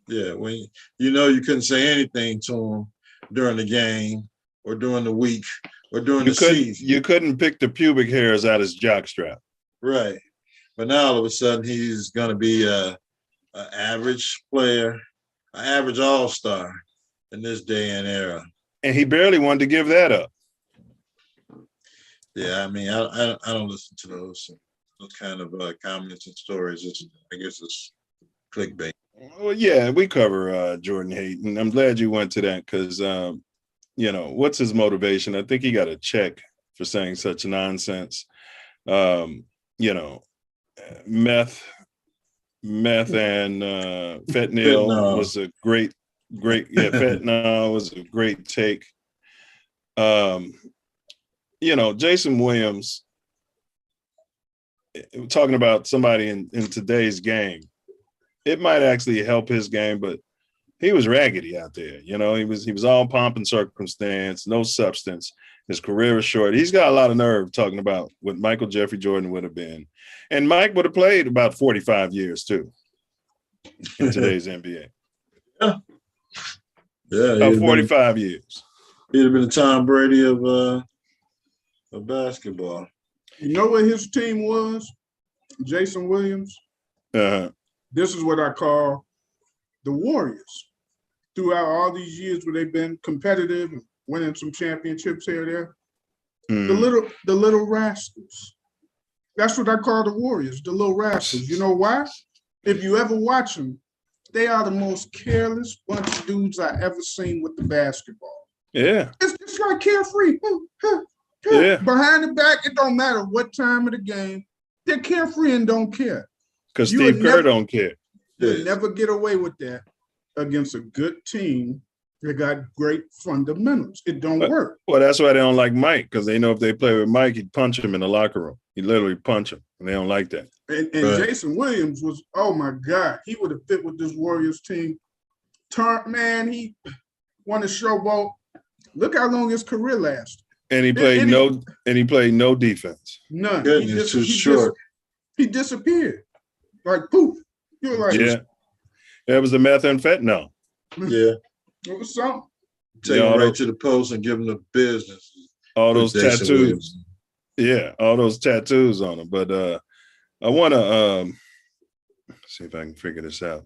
Yeah. When you couldn't say anything to him during the game or during the week or during the season. You couldn't pick the pubic hairs out his jockstrap. Right. But now all of a sudden he's going to be an average player, an average all-star in this day and era. And he barely wanted to give that up. Yeah, I mean, I don't listen to those kind of comments and stories. I guess it's clickbait. Well, yeah, we cover Jordan Haidt, and I'm glad you went to that because, what's his motivation? I think he got a check for saying such nonsense. Meth and fentanyl was a great, fentanyl was a great take. Jason Williams, talking about somebody in today's game, it might actually help his game, but he was raggedy out there. He was all pomp and circumstance, no substance. His career was short. He's got a lot of nerve talking about what Michael Jeffrey Jordan would have been. And Mike would have played about 45 years too in today's NBA. Yeah. 45 years. He'd have been the Tom Brady of basketball. You know what his team was? Jason Williams. This is what I call the Warriors. Throughout all these years where they've been competitive and winning some championships here and there, the little rascals. That's what I call the Warriors, the little rascals. You know why? If you ever watch them, they are the most careless bunch of dudes I ever seen with the basketball. Yeah. It's like carefree. Yeah. Behind the back, it don't matter what time of the game. They're carefree and don't care. Because Steve Kerr don't care. You'll never get away with that against a good team that got great fundamentals. It don't work. Well, that's why they don't like Mike, because they know if they play with Mike, he'd punch him in the locker room. He'd literally punch him, and they don't like that. And Jason Williams was, oh my God, he would have fit with this Warriors team. He won a showboat. Look how long his career lasted. And he played no defense. None. He disappeared. Like poof. You were like, That was the meth and fentanyl. Yeah. It was something. Take him right to the post and give him the business. All those tattoos. Yeah, all those tattoos on him. But I want to see if I can figure this out.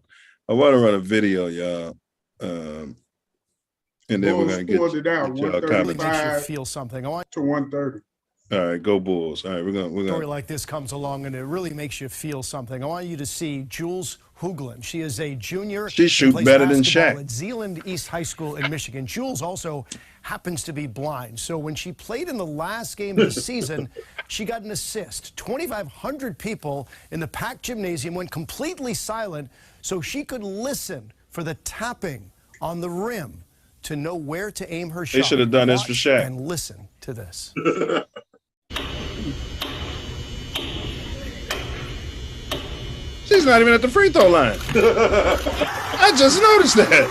I want to run a video, y'all. And then we're going to get y'all comments. Makes you feel something. I want to 1:30. All right, go Bulls. All right, we're going story like this comes along and it really makes you feel something. I want you to see Jules Hoogland. She is a junior. She shoots better than Shaq. At Zeeland East High School in Michigan. Jules also happens to be blind. So when she played in the last game of the season, she got an assist. 2,500 people in the packed gymnasium went completely silent so she could listen for the tapping on the rim to know where to aim her shot. They should have done this for Shaq. And listen to this. She's not even at the free throw line. I just noticed that.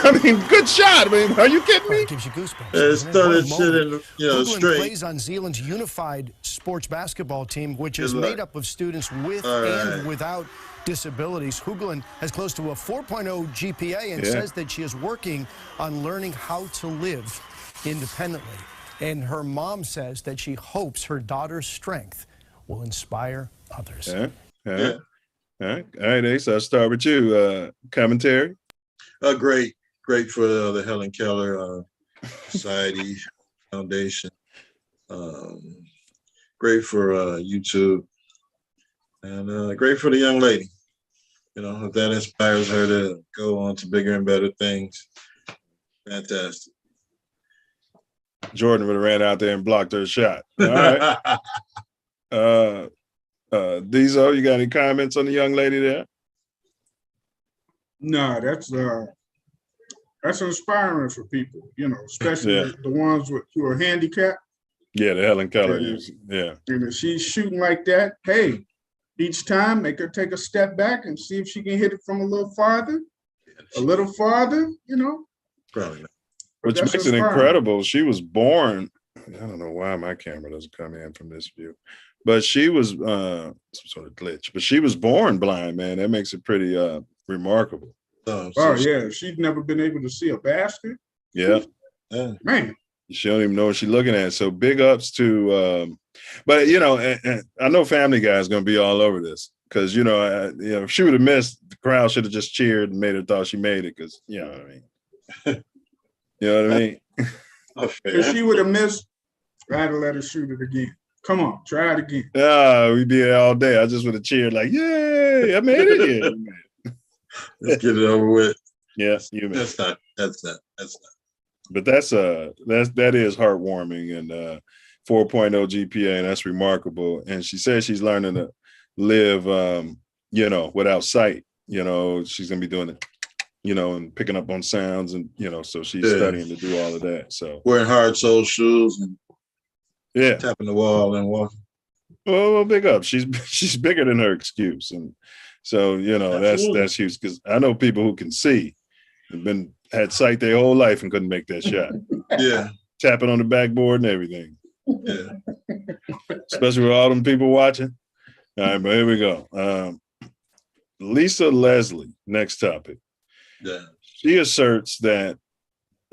I mean, good shot. I mean, are you kidding me? It gives you goosebumps. It's started shit in, straight. Plays on Zeeland's unified sports basketball team, which is made up of students with and without disabilities. Hoogland has close to a 4.0 GPA and says that she is working on learning how to live independently. And her mom says that she hopes her daughter's strength will inspire others. All right, Ace, I'll start with you. Commentary? Great for the Helen Keller Society Foundation. Great for YouTube. And great for the young lady. If that inspires her to go on to bigger and better things, fantastic. Jordan would have ran out there and blocked her shot. All right. Diesel, you got any comments on the young lady there? No, that's inspiring for people, especially the ones who are handicapped. Yeah, the Helen Keller. Yeah. And if she's shooting like that, hey, each time make her take a step back and see if she can hit it from a little farther. a little farther, Probably not. Which makes it incredible. She was born. I don't know why my camera doesn't come in from this view, but she was some sort of glitch. But she was born blind, man. That makes it pretty remarkable. Yeah, she's never been able to see a basket. Yeah, man. She don't even know what she's looking at. So big ups to, but and I know Family Guy is going to be all over this because if she would have missed, the crowd should have just cheered and made her thought she made it because you know what I mean. You know what I mean? If she would have missed, I'd have let her shoot it again. Come on, try it again. We'd be there all day. I just would have cheered like, "Yay! I made it!" Yeah. Let's get it over with. Yes, you made That's not. But that is heartwarming and 4.0 GPA, and that's remarkable. And she says she's learning to live, without sight. She's gonna be doing it. And picking up on sounds and, so she's studying to do all of that. So wearing hard sole shoes and tapping the wall and walking. Well, big up. She's bigger than her excuse. And so, that's huge because I know people who can see have had sight their whole life and couldn't make that shot. Yeah. Tapping on the backboard and everything. Yeah. Especially with all them people watching. All right, but here we go. Lisa Leslie, next topic. Yeah. She asserts that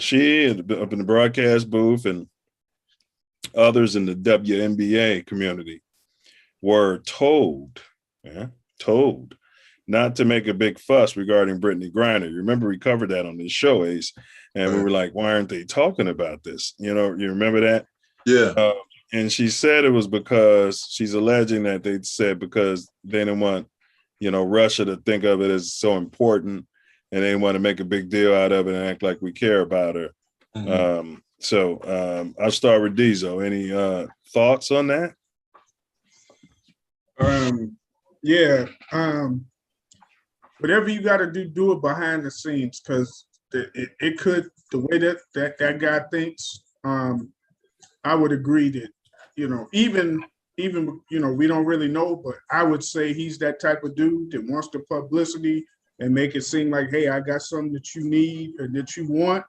she, up in the broadcast booth and others in the WNBA community, were told not to make a big fuss regarding Brittany Griner. You remember we covered that on this show, Ace, and we were like, why aren't they talking about this? You remember that? Yeah. And she said it was because she's alleging that they said because they didn't want, Russia to think of it as so important. And they want to make a big deal out of it and act like we care about her. Mm-hmm. I'll start with Diesel. Any thoughts on that? Whatever you got to do it behind the scenes because it could, the way that guy thinks, I would agree that, even we don't really know, but I would say he's that type of dude that wants the publicity and make it seem like, hey, I got something that you need or that you want.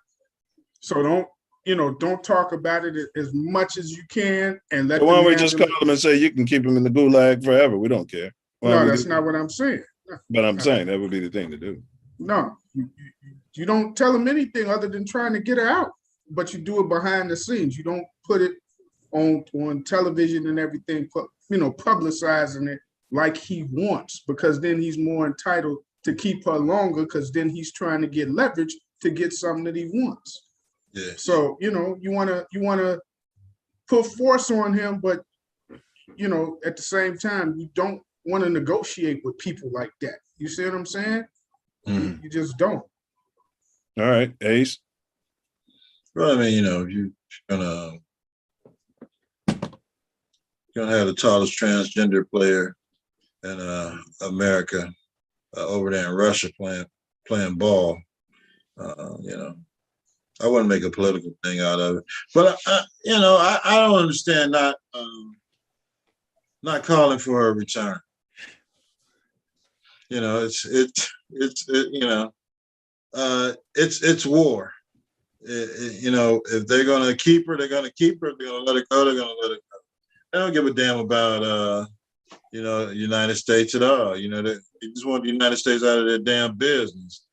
So don't talk about it as much as you can and let. Why don't we just call them and say you can keep them in the gulag forever? We don't care. No, that's not what I'm saying. But I'm saying that would be the thing to do. No, you don't tell them anything other than trying to get her out, but you do it behind the scenes. You don't put it on television and everything, publicizing it like he wants, because then he's more entitled to keep her longer because then he's trying to get leverage to get something that he wants. Yeah. So, you want to put force on him, but, at the same time, you don't want to negotiate with people like that. You see what I'm saying? Mm. You just don't. All right, Ace. Well, I mean, if you're gonna have the tallest transgender player in America over there in Russia playing ball, I wouldn't make a political thing out of it. But I don't understand not calling for a return. It's war. If they're gonna keep her, they're gonna keep her. If they're gonna let her go, they're gonna let her go. They don't give a damn about the United States at all. They just want the United States out of their damn business.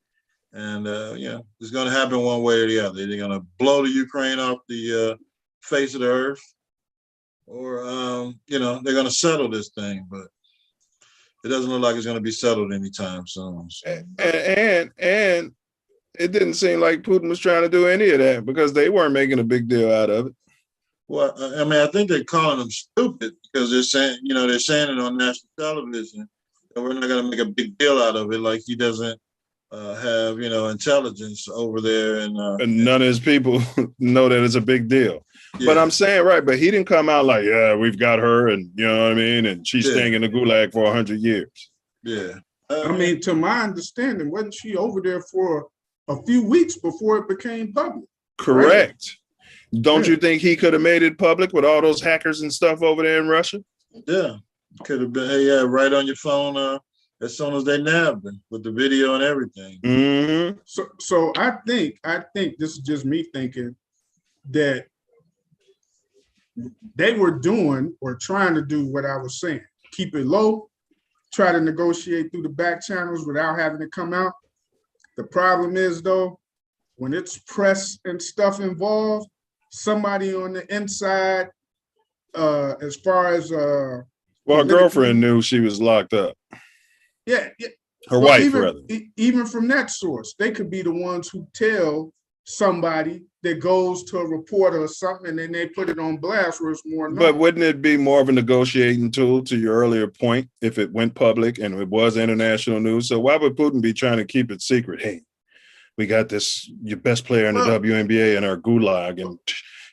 And it's gonna happen one way or the other. They're gonna blow the Ukraine off the face of the earth, or they're gonna settle this thing, but it doesn't look like it's gonna be settled anytime soon. So. And it didn't seem like Putin was trying to do any of that because they weren't making a big deal out of it. Well, I mean, I think they're calling them stupid because they're saying it on national television, and we're not going to make a big deal out of it. Like he doesn't have, intelligence over there, and none of his people know that it's a big deal. Yeah. But I'm saying, right, but he didn't come out like, yeah, we've got her, and you know what I mean, and she's staying in the gulag for 100 years. Yeah, I mean, to my understanding, wasn't she over there for a few weeks before it became public? Correct. Right? Don't you think he could have made it public with all those hackers and stuff over there in Russia? Yeah, could have been. Hey, right on your phone, as soon as they nabbed him with the video and everything. Mm-hmm. So I think this is just me thinking that they were doing or trying to do what I was saying. Keep it low, try to negotiate through the back channels without having to come out. The problem is, though, when it's press and stuff involved, somebody on the inside, as far as well, her girlfriend knew she was locked up. Yeah. Her wife, rather. Even from that source, they could be the ones who tell somebody that goes to a reporter or something, and then they put it on blast where it's more known. But wouldn't it be more of a negotiating tool, to your earlier point, if it went public and it was international news? So why would Putin be trying to keep it secret? Hey, we got this, your best player in the WNBA in our gulag, and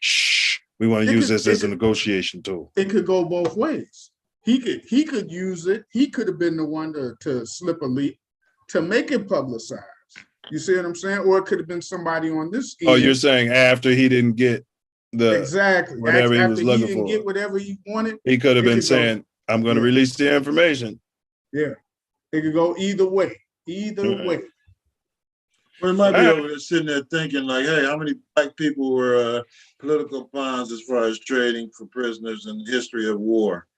shh, we want to use this as a negotiation tool. It could go both ways. He could use it. He could have been the one to slip a leak to make it publicized. You see what I'm saying? Or it could have been somebody on this end. Oh, you're saying after he didn't get the whatever he was looking for. He didn't get whatever he wanted. He could have been saying, I'm going to release the information. Yeah. It could go either way. Either way. Well, it might be over there sitting there thinking like, hey, how many black people were political pawns as far as trading for prisoners in the history of war?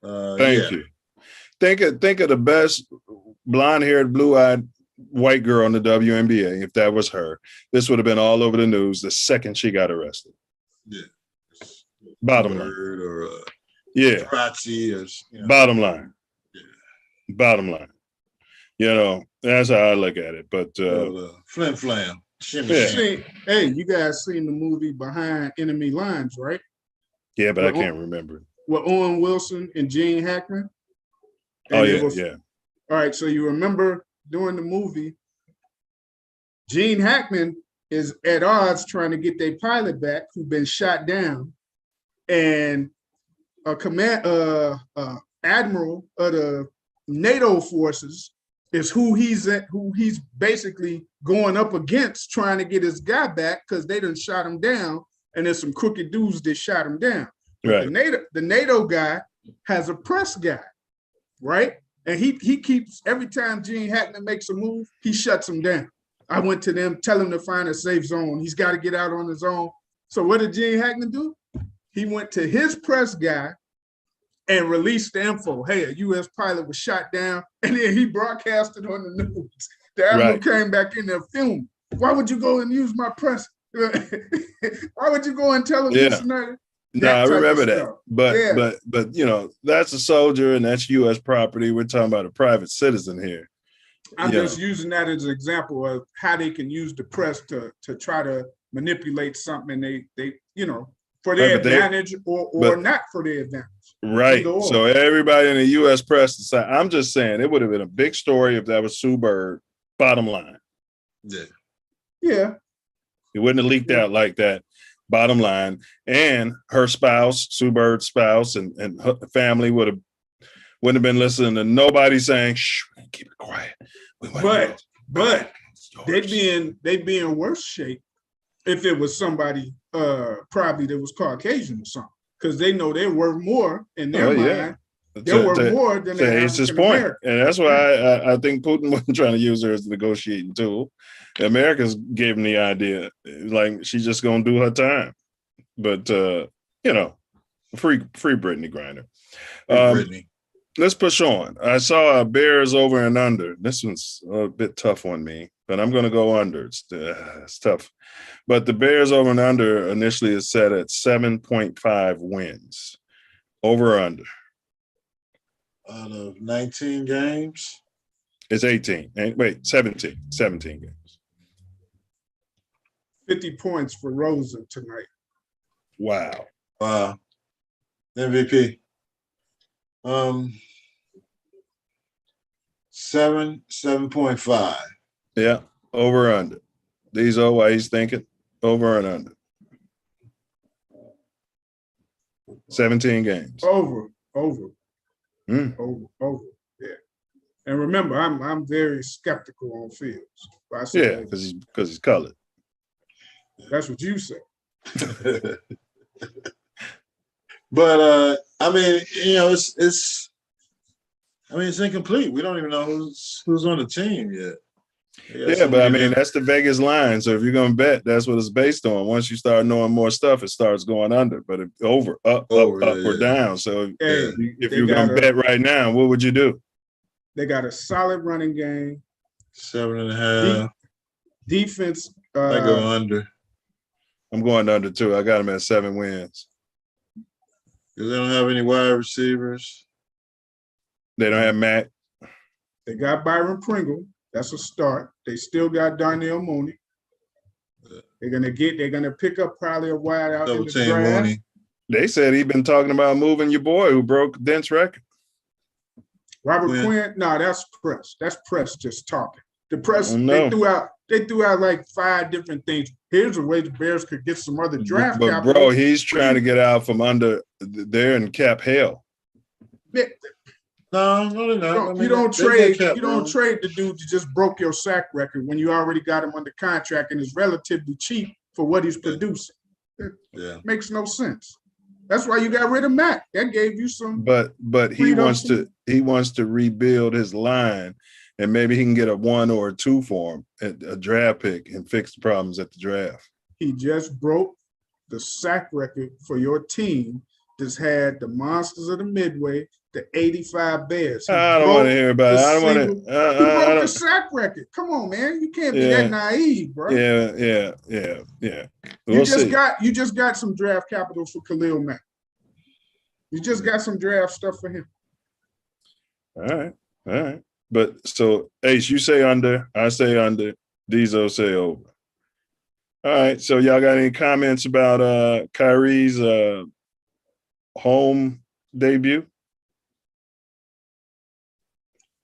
Thank you. Think of the best blonde-haired, blue-eyed white girl in the WNBA. If that was her, this would have been all over the news the second she got arrested. Yeah. Bottom line. Or Frazzi or bottom line. Yeah. Bottom line. You know, that's how I look at it. But flim flam. Hey, you guys seen the movie Behind Enemy Lines, right? Yeah, but I can't remember it. With Owen Wilson and Gene Hackman. And yeah. All right, so you remember during the movie, Gene Hackman is at odds trying to get their pilot back who've been shot down, and a admiral of the NATO forces is who he's basically going up against, trying to get his guy back because they done shot him down, and there's some crooked dudes that shot him down. Right. The NATO guy has a press guy, right? And he keeps, every time Gene Hackman makes a move, he shuts him down. I went to them, tell him to find a safe zone. He's got to get out on his own. So what did Gene Hackman do? He went to his press guy and released the info. Hey, a U.S. pilot was shot down, and then he broadcasted on the news. The admiral came back in there filmed. Why would you go and use my press? Why would you go and tell him this and that? No, I remember that. But you know, that's a soldier and that's U.S. property. We're talking about a private citizen here. I'm just using that as an example of how they can use the press to try to manipulate something, and they for their advantage or not for their advantage. Right. So everybody in the U.S. press decided. I'm just saying it would have been a big story if that was Sue Bird. Bottom line. Yeah. It wouldn't have leaked out like that. Bottom line, and her spouse, Sue Bird's spouse, and her family wouldn't have been listening to nobody saying, "Shh, keep it quiet." But they'd be in worse shape if it was somebody probably that was Caucasian or something, because they know they're worth more in their mind. They're worth more than the African American. And that's why I think Putin wasn't trying to use her as a negotiating tool. The Americans gave him the idea, like she's just gonna do her time. But free Brittany Griner. Brittany. Let's push on. I saw Bears over and under. This one's a bit tough on me, but I'm gonna go under. It's tough. But the Bears over and under initially is set at 7.5 wins. Over or under? Out of 19 games? It's 18. Wait, 17. 17 games. 50 points for Rosa tonight. Wow. MVP. 7.5. Yeah. Over or under. These are why he's thinking. Over and under. 17 games. Over. Over. Yeah. And remember, I'm very skeptical on Fields. Yeah, because he's colored. That's what you said. But I mean, it's I mean, it's incomplete. We don't even know who's on the team yet. Yeah, but I mean, that's the Vegas line. So if you're going to bet, that's what it's based on. Once you start knowing more stuff, it starts going under. But if up, or down. So if you're going to bet right now, what would you do? They got a solid running game. 7.5. Defense. I go under. I'm going under too. I got them at 7 wins. Because they don't have any wide receivers. They don't have Matt. They got Byron Pringle. That's a start. They still got Darnell Mooney. They're gonna pick up probably a wide out in the draft. Mooney. They said he's been talking about moving your boy who broke Dent's record. Robert Quinn. No, that's press. That's press just talking. The press they threw out like 5 different things. Here's a way the Bears could get some other draft capital. But bro, he's trying to get out from under there in cap hell. No. I mean, you don't trade the dude that just broke your sack record when you already got him under contract and is relatively cheap for what he's producing. Yeah, makes no sense. That's why you got rid of Matt. That gave you some. But he wants to rebuild his line, and maybe he can get a 1 or a 2 for him, a draft pick, and fix the problems at the draft. He just broke the sack record for your team that's had the monsters of the Midway, the 85 Bears. I don't want to hear about it. I don't want to. He broke the sack record. Come on, man. You can't be that naive, bro. Yeah. You just got some draft capital for Khalil Mack. You just got some draft stuff for him. All right. But so Ace, you say under, I say under, Diesel say over. All right. So y'all got any comments about Kyrie's home debut?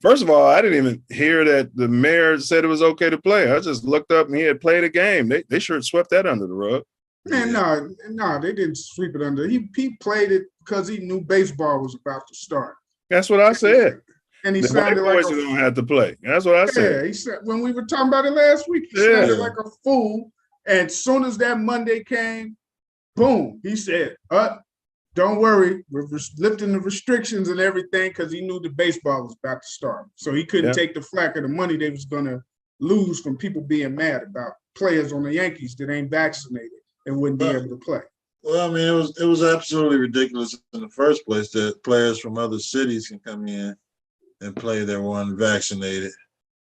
First of all, I didn't even hear that the mayor said it was okay to play. I just looked up and he had played a game. They sure swept that under the rug. Man, no, they didn't sweep it under. He played it because he knew baseball was about to start. That's what I said. And he the sounded white like boys don't have to play. That's what I said. Yeah, he said when we were talking about it last week, he sounded like a fool. And as soon as that Monday came, boom, he said, don't worry, we're lifting the restrictions and everything because he knew the baseball was about to start. So he couldn't take the flack of the money they was going to lose from people being mad about players on the Yankees that ain't vaccinated and wouldn't be able to play. Well, I mean, it was absolutely ridiculous in the first place that players from other cities can come in and play their one vaccinated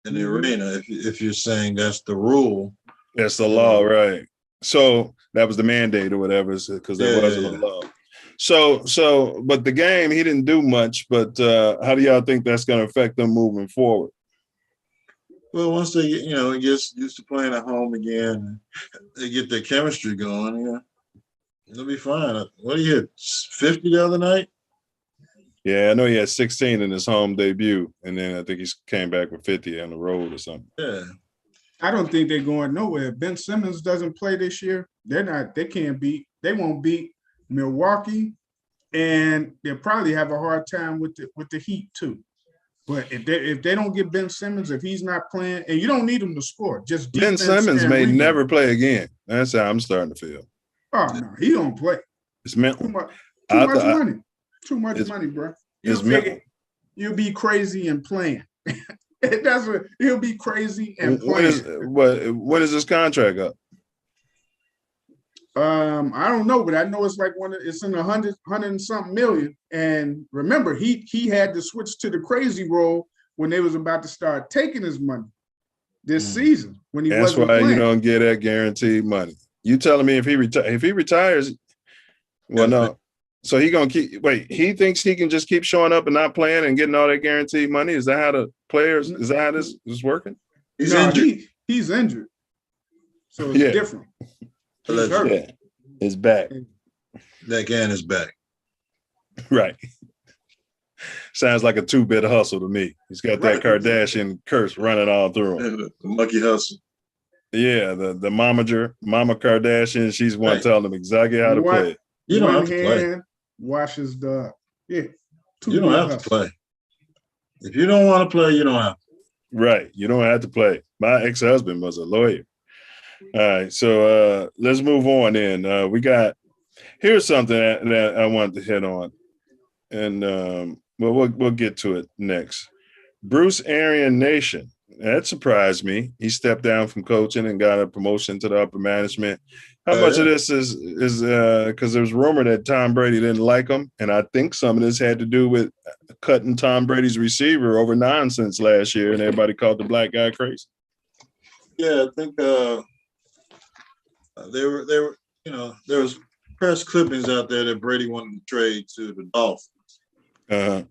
in the arena. If you're saying that's the rule. That's the law, right. So that was the mandate or whatever, because there wasn't a law. So, but the game, he didn't do much, but how do y'all think that's going to affect them moving forward? Well, once they get, get used to playing at home again, they get their chemistry going, they'll be fine. What do you hit, 50 the other night? Yeah, I know he had 16 in his home debut, and then I think he came back with 50 on the road or something. Yeah. I don't think they're going nowhere. Ben Simmons doesn't play this year. They won't beat Milwaukee, and they'll probably have a hard time with the Heat too. But if they don't get Ben Simmons, if he's not playing, and you don't need him to score, just Ben Simmons may never play again. That's how I'm starting to feel. Oh no, he don't play. It's mental. Too much money. Too much money, bro. You'll be crazy and playing. That's what he'll be crazy and playing. When is this contract up? I don't know, but I know it's like it's in 100 and something million. And remember, he had to switch to the crazy role when they was about to start taking his money this season when he wasn't playing. That's why you don't get that guaranteed money. You telling me if he retires, well, no. So he gonna keep. Wait, he thinks he can just keep showing up and not playing and getting all that guaranteed money. Is that how the players? Is that how this is working? He's injured. He's injured. So it's different. Yeah, his back. That can is back. Right. Sounds like a 2-bit hustle to me. He's got that Kardashian curse running all through him. The monkey hustle. Yeah, the Mama Kardashian. She's one telling him exactly how to play it. You don't have to play. Washes the you don't have to play. If you don't want to play, you don't have to. Right. You don't have to play. My ex-husband was a lawyer. All right. So let's move on then. Here's something that I wanted to hit on. And Well, we'll get to it next. Bruce Arian Nation. That surprised me. He stepped down from coaching and got a promotion to the upper management. How much of this is because there's rumor that Tom Brady didn't like him, and I think some of this had to do with cutting Tom Brady's receiver over nonsense last year, and everybody called the black guy crazy. Yeah, I think there were there was press clippings out there that Brady wanted to trade to the Dolphins, and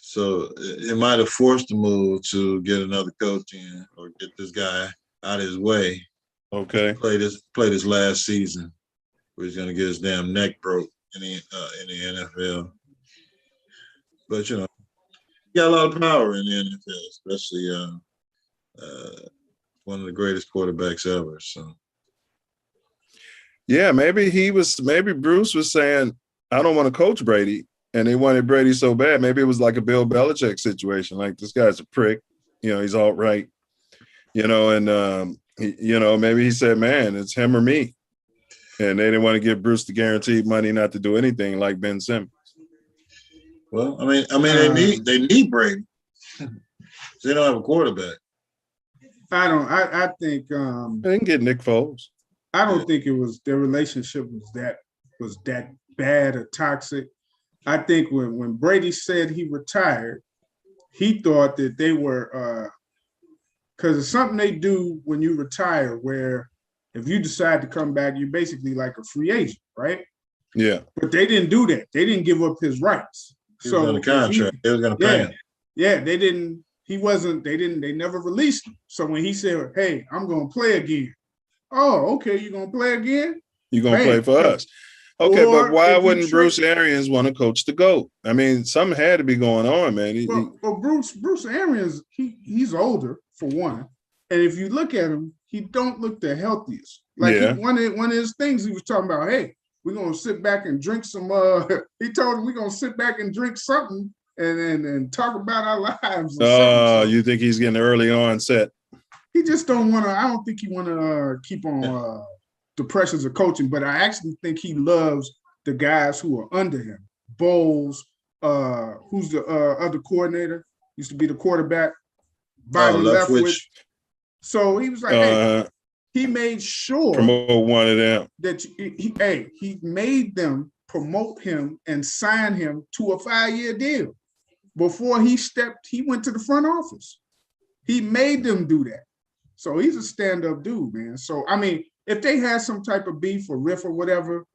so it might have forced the move to get another coach in or get this guy out of his way. Okay. Play this last season where he's going to get his damn neck broke in the NFL. But, you got a lot of power in the NFL, especially one of the greatest quarterbacks ever. So, yeah, maybe Bruce was saying, I don't want to coach Brady. And they wanted Brady so bad. Maybe it was like a Bill Belichick situation. Like, this guy's a prick. He's all right. And maybe he said, man, it's him or me. And they didn't want to give Bruce the guaranteed money not to do anything like Ben Simmons. Well, I mean, they need Brady. They don't have a quarterback. I think they didn't get Nick Foles. I don't think it was their relationship was that bad or toxic. I think when Brady said he retired, he thought that they were because it's something they do when you retire where if you decide to come back, you're basically like a free agent, right? Yeah. But they didn't do that. They didn't give up his rights. He was on the contract. They was going to pay him. Yeah, they didn't. He wasn't. They didn't. They never released him. So when he said, "Hey, I'm going to play again," oh, okay, you're going to play again? You're going to play for us. Okay, but why wouldn't Bruce Arians want to coach the GOAT? I mean, something had to be going on, man. Well, Bruce Arians, he's older for one, and if you look at him, he don't look the healthiest. Like one of his things, he was talking about, hey, we're gonna sit back and drink some. He told him we're gonna sit back and drink something and talk about our lives. Oh, you think he's getting early onset? He just don't want to. I don't think he want to keep on. The pressures of coaching, but I actually think he loves the guys who are under him. Bowles, who's the other coordinator, used to be the quarterback, Byron Leftwich. So he was like, hey, he made sure promote one of them. That he made them promote him and sign him to a 5-year deal. Before he went to the front office. He made them do that. So he's a stand-up dude, man. So I mean, if they had some type of beef or riff or whatever,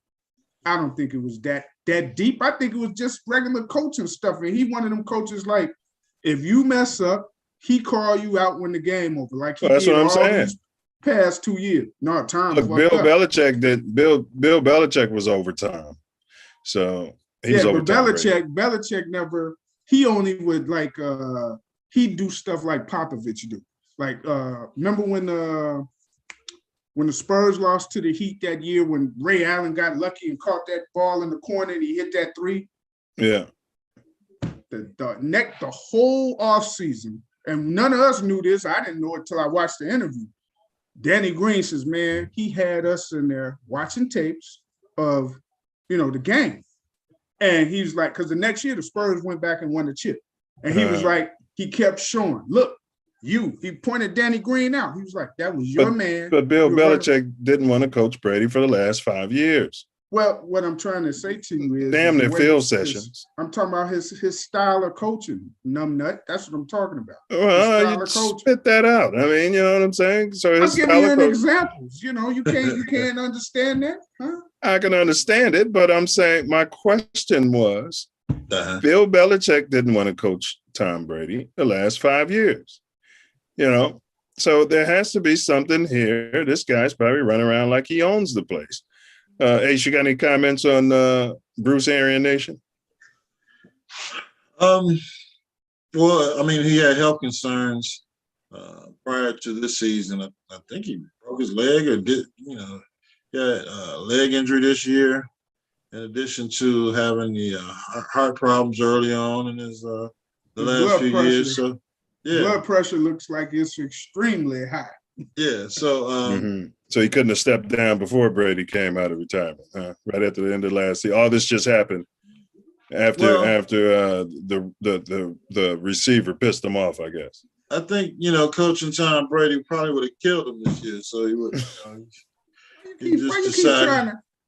I don't think it was that deep. I think it was just regular coaching stuff. And he one of them coaches like, if you mess up, he call you out when the game over. Like he that's did what I'm all saying. These past 2 years. No, time. Look, Bill Belichick was overtime. So he's overtime. Belichick never, he only would like he'd do stuff like Popovich do. Like remember when the Spurs lost to the Heat that year when Ray Allen got lucky and caught that ball in the corner and he hit that three? Yeah. The whole offseason, and none of us knew this. I didn't know it until I watched the interview. Danny Green says, man, he had us in there watching tapes of, the game. And he was like, because the next year the Spurs went back and won the chip. And he was like, he kept showing, look, he pointed Danny Green out. He was like, that was your man. But Bill Belichick didn't want to coach Brady for the last 5 years. Well, what I'm trying to say to you is damn near field sessions. I'm talking about his style of coaching, numbnut. That's what I'm talking about. Well, you spit that out. I mean, you know what I'm saying? So I'm giving you examples. You can't understand that, huh? I can understand it, but I'm saying my question was, Bill Belichick didn't want to coach Tom Brady the last 5 years. So there has to be something here. This guy's probably running around like he owns the place. Ace, you got any comments on Bruce Arian Nation? Well, I mean, he had health concerns prior to this season. I think he broke his leg or he had a leg injury this year, in addition to having the heart problems early on in his the last few years. So, yeah. Blood pressure looks like it's extremely high. Yeah, so so he couldn't have stepped down before Brady came out of retirement, right after the end of last season. All this just happened after the receiver pissed him off, I guess. I think, coaching Tom Brady probably would have killed him this year. So he would.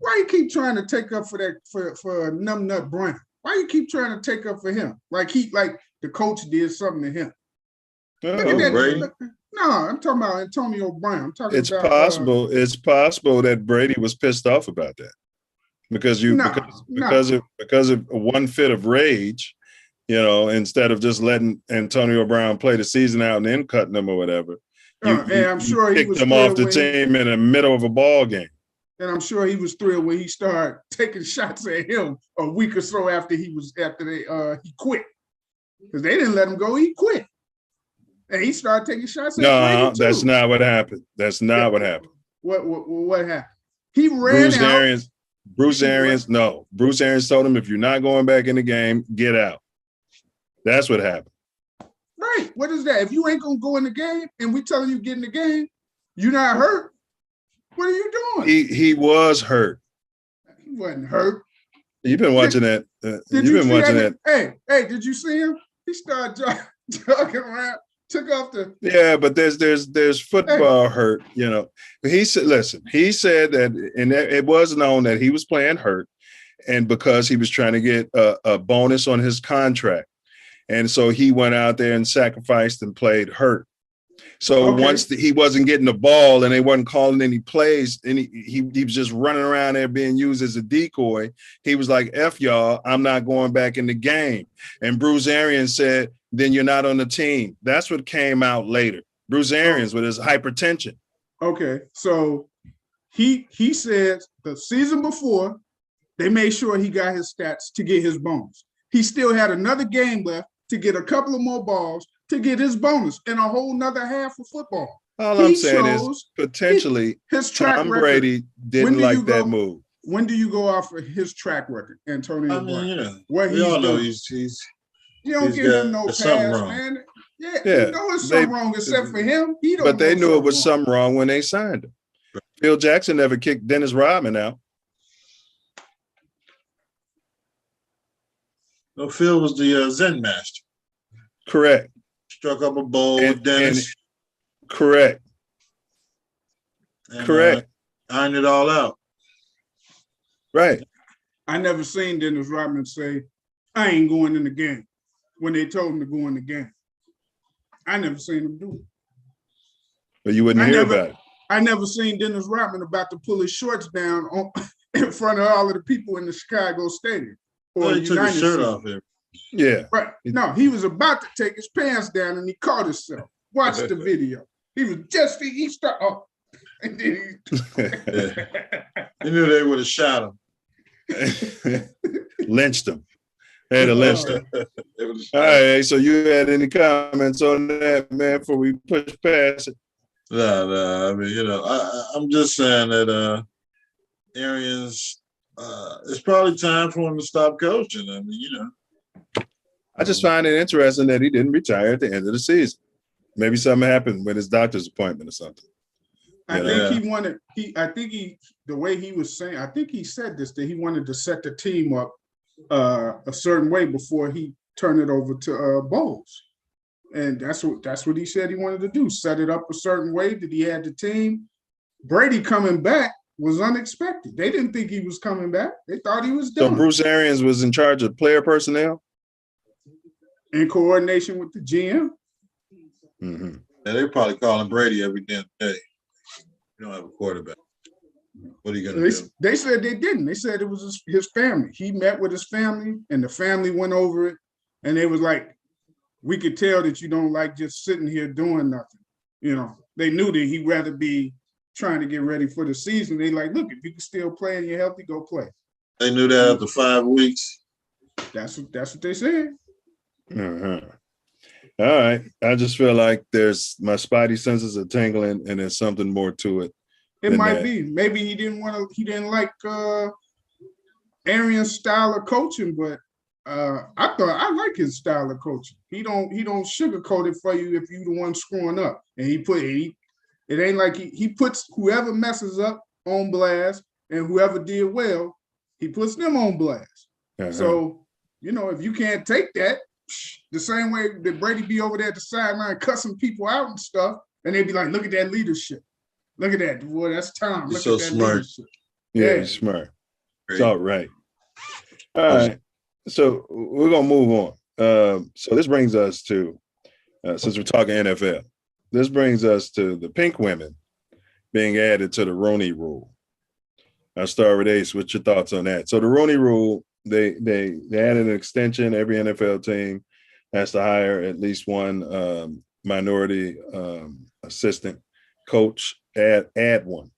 Why you keep trying to take up for Numbnut Brown? Why you keep trying to take up for him? Like the coach did something to him. Brady? No, I'm talking about Antonio Brown. It's possible that Brady was pissed off about that because of one fit of rage, instead of just letting Antonio Brown play the season out and then cutting him or whatever. I'm sure he kicked him off the team in the middle of a ball game. And I'm sure he was thrilled when he started taking shots at him a week or so after he quit. Because they didn't let him go, he quit. And he started taking shots at Brady too. That's not what happened. That's not what happened. What happened? He ran out. Bruce Arians told him, if you're not going back in the game, get out. That's what happened. Right. What is that? If you ain't gonna go in the game and we telling you get in the game, you're not hurt. What are you doing? He was hurt. He wasn't hurt. You've been watching that. Hey, did you see him? He started jogging around, took off the. Yeah, but there's football hurt. He said, listen. He said that, and it was known that he was playing hurt, and because he was trying to get a bonus on his contract, and so he went out there and sacrificed and played hurt. So once he wasn't getting the ball and they wasn't calling any plays, and he was just running around there being used as a decoy, he was like, F y'all, I'm not going back in the game. And Bruce Arians said, then you're not on the team. That's what came out later. Bruce Arians with his hypertension. Okay, so he said the season before, they made sure he got his stats to get his bonus. He still had another game left to get a couple of more balls to get his bonus and a whole nother half of football. All I'm saying is potentially his Tom Brady didn't like that move. When do you go off of his track record, Antonio Brown? We all know he's you don't give him no pass, man. Yeah, you know it's something wrong except for him. But they knew it was something wrong when they signed him. Phil Jackson never kicked Dennis Rodman out. No, Phil was the Zen master. Correct. Struck up a bowl with Dennis. Correct. And, correct. Ironed it all out. Right. I never seen Dennis Rodman say, I ain't going in the game when they told him to go in the game. I never seen him do it. But you wouldn't hear about it. I never seen Dennis Rodman about to pull his shorts down in front of all of the people in the Chicago Stadium. Or he took his shirt off there. Yeah. Right. No, he was about to take his pants down and he caught himself. Watch the video. He was he started. Oh, and then he knew they would have shot him. Lynched him. Had to lynch him. All right. So you had any comments on that, man, before we push past it? No. I mean, I'm just saying that Arians, it's probably time for him to stop coaching. I mean, I just find it interesting that he didn't retire at the end of the season. Maybe something happened with his doctor's appointment or something. I think the way he was saying, I think he said this, that he wanted to set the team up a certain way before he turned it over to Bowles. And that's what he said he wanted to do, set it up a certain way that he had the team. Brady coming back was unexpected. They didn't think he was coming back. They thought he was done. So Bruce Arians was in charge of player personnel? In coordination with the GM. Mm-hmm. And they're probably calling Brady every damn day. You don't have a quarterback. What are you going to do? They said they didn't. They said it was his family. He met with his family, and the family went over it, and they was like, we could tell that you don't like just sitting here doing nothing. They knew that he'd rather be trying to get ready for the season. They like, look, if you can still play and you're healthy, go play. They knew that after 5 weeks. That's what they said. Uh-huh. All right. I just feel like my spidey senses are tingling and there's something more to it. It might be. Maybe he didn't like Arians' style of coaching, but I like his style of coaching. He don't sugarcoat it for you if you the one screwing up. And it ain't like he puts whoever messes up on blast and whoever did well, he puts them on blast. Uh-huh. So if you can't take that, the same way that Brady be over there at the sideline cussing people out and stuff, and they'd be like, look at that leadership. Look at that, boy, that's Tom. Look so at that smart. leadership. Yeah, he's smart. It's all right. All right. So we're going to move on. So this brings us to, since we're talking NFL, this brings us to the pink women being added to the Rooney Rule. I'll start with Ace. What's your thoughts on that? So the Rooney Rule, they added an extension. Every NFL team has to hire at least one minority assistant coach, add one.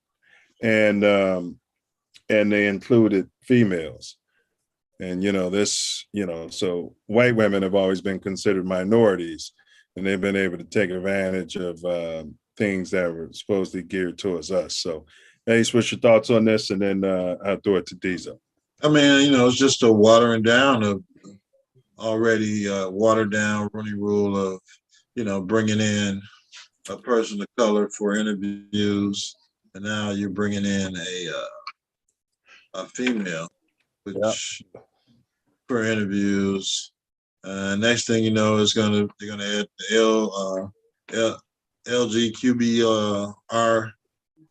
And they included females. And, so white women have always been considered minorities, and they've been able to take advantage of things that were supposedly geared towards us. So, Ace, what's your thoughts on this? And then I'll throw it to Diesel. I mean, it's just a watering down of already watered down Rooney Rule of, bringing in a person of color for interviews. And now you're bringing in a female, which for interviews. Next thing you know, they're gonna add the LGQBR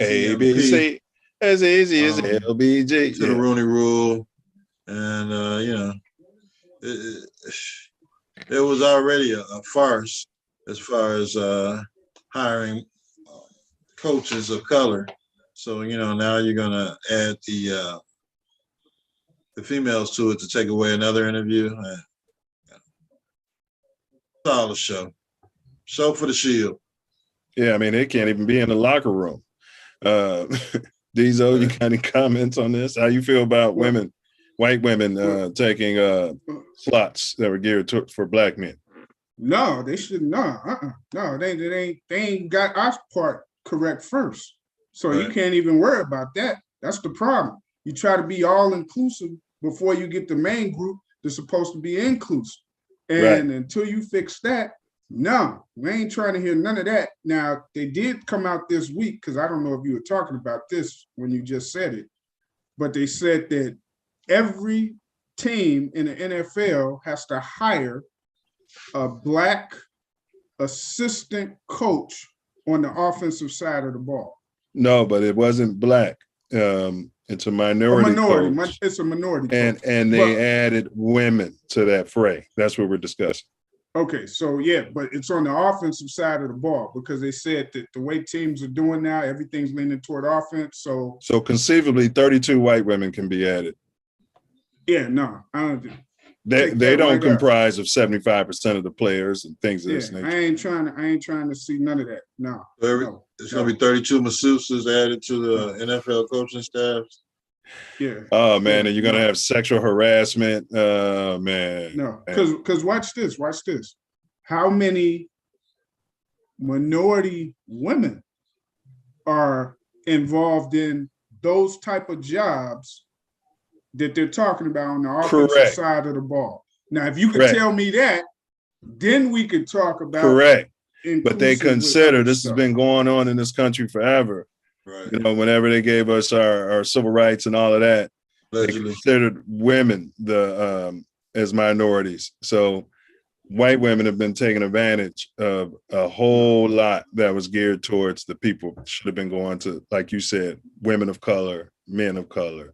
ABC, as easy as LBG to the Rooney Rule, and it was already a farce as far as hiring coaches of color. So now you're gonna add the females to it to take away another interview. Solid show for the Shield. Yeah, I mean, they can't even be in the locker room. Diesel, you got any comments on this? How you feel about white women taking slots that were geared for black men? No, they should not. No, they ain't got our part correct first. So you can't even worry about that. That's the problem. You try to be all inclusive before you get the main group that's supposed to be inclusive. And until you fix that, no, we ain't trying to hear none of that. Now, they did come out this week, because I don't know if you were talking about this when you just said it, but they said that every team in the NFL has to hire a black assistant coach on the offensive side of the ball. No, but it wasn't black. It's a minority coach. It's a minority coach. And they added women to that fray. That's what we're discussing. Okay, so but it's on the offensive side of the ball, because they said that the way teams are doing now, everything's leaning toward offense. So conceivably 32 white women can be added. Yeah, no, I don't do. They don't comprise of 75% of the players and things of this nature. I ain't trying to see none of that. No. It's gonna be 32 masseuses added to the NFL coaching staff. Yeah. Oh man, and you're gonna have sexual harassment. Man. No, because watch this. How many minority women are involved in those type of jobs that they're talking about on the offensive side of the ball? Now, if you could tell me that, then we could talk about But they consider this has been going on in this country forever. Right. Whenever they gave us our civil rights and all of that, they considered women as minorities. So white women have been taking advantage of a whole lot that was geared towards the people should have been going to, like you said, women of color, men of color,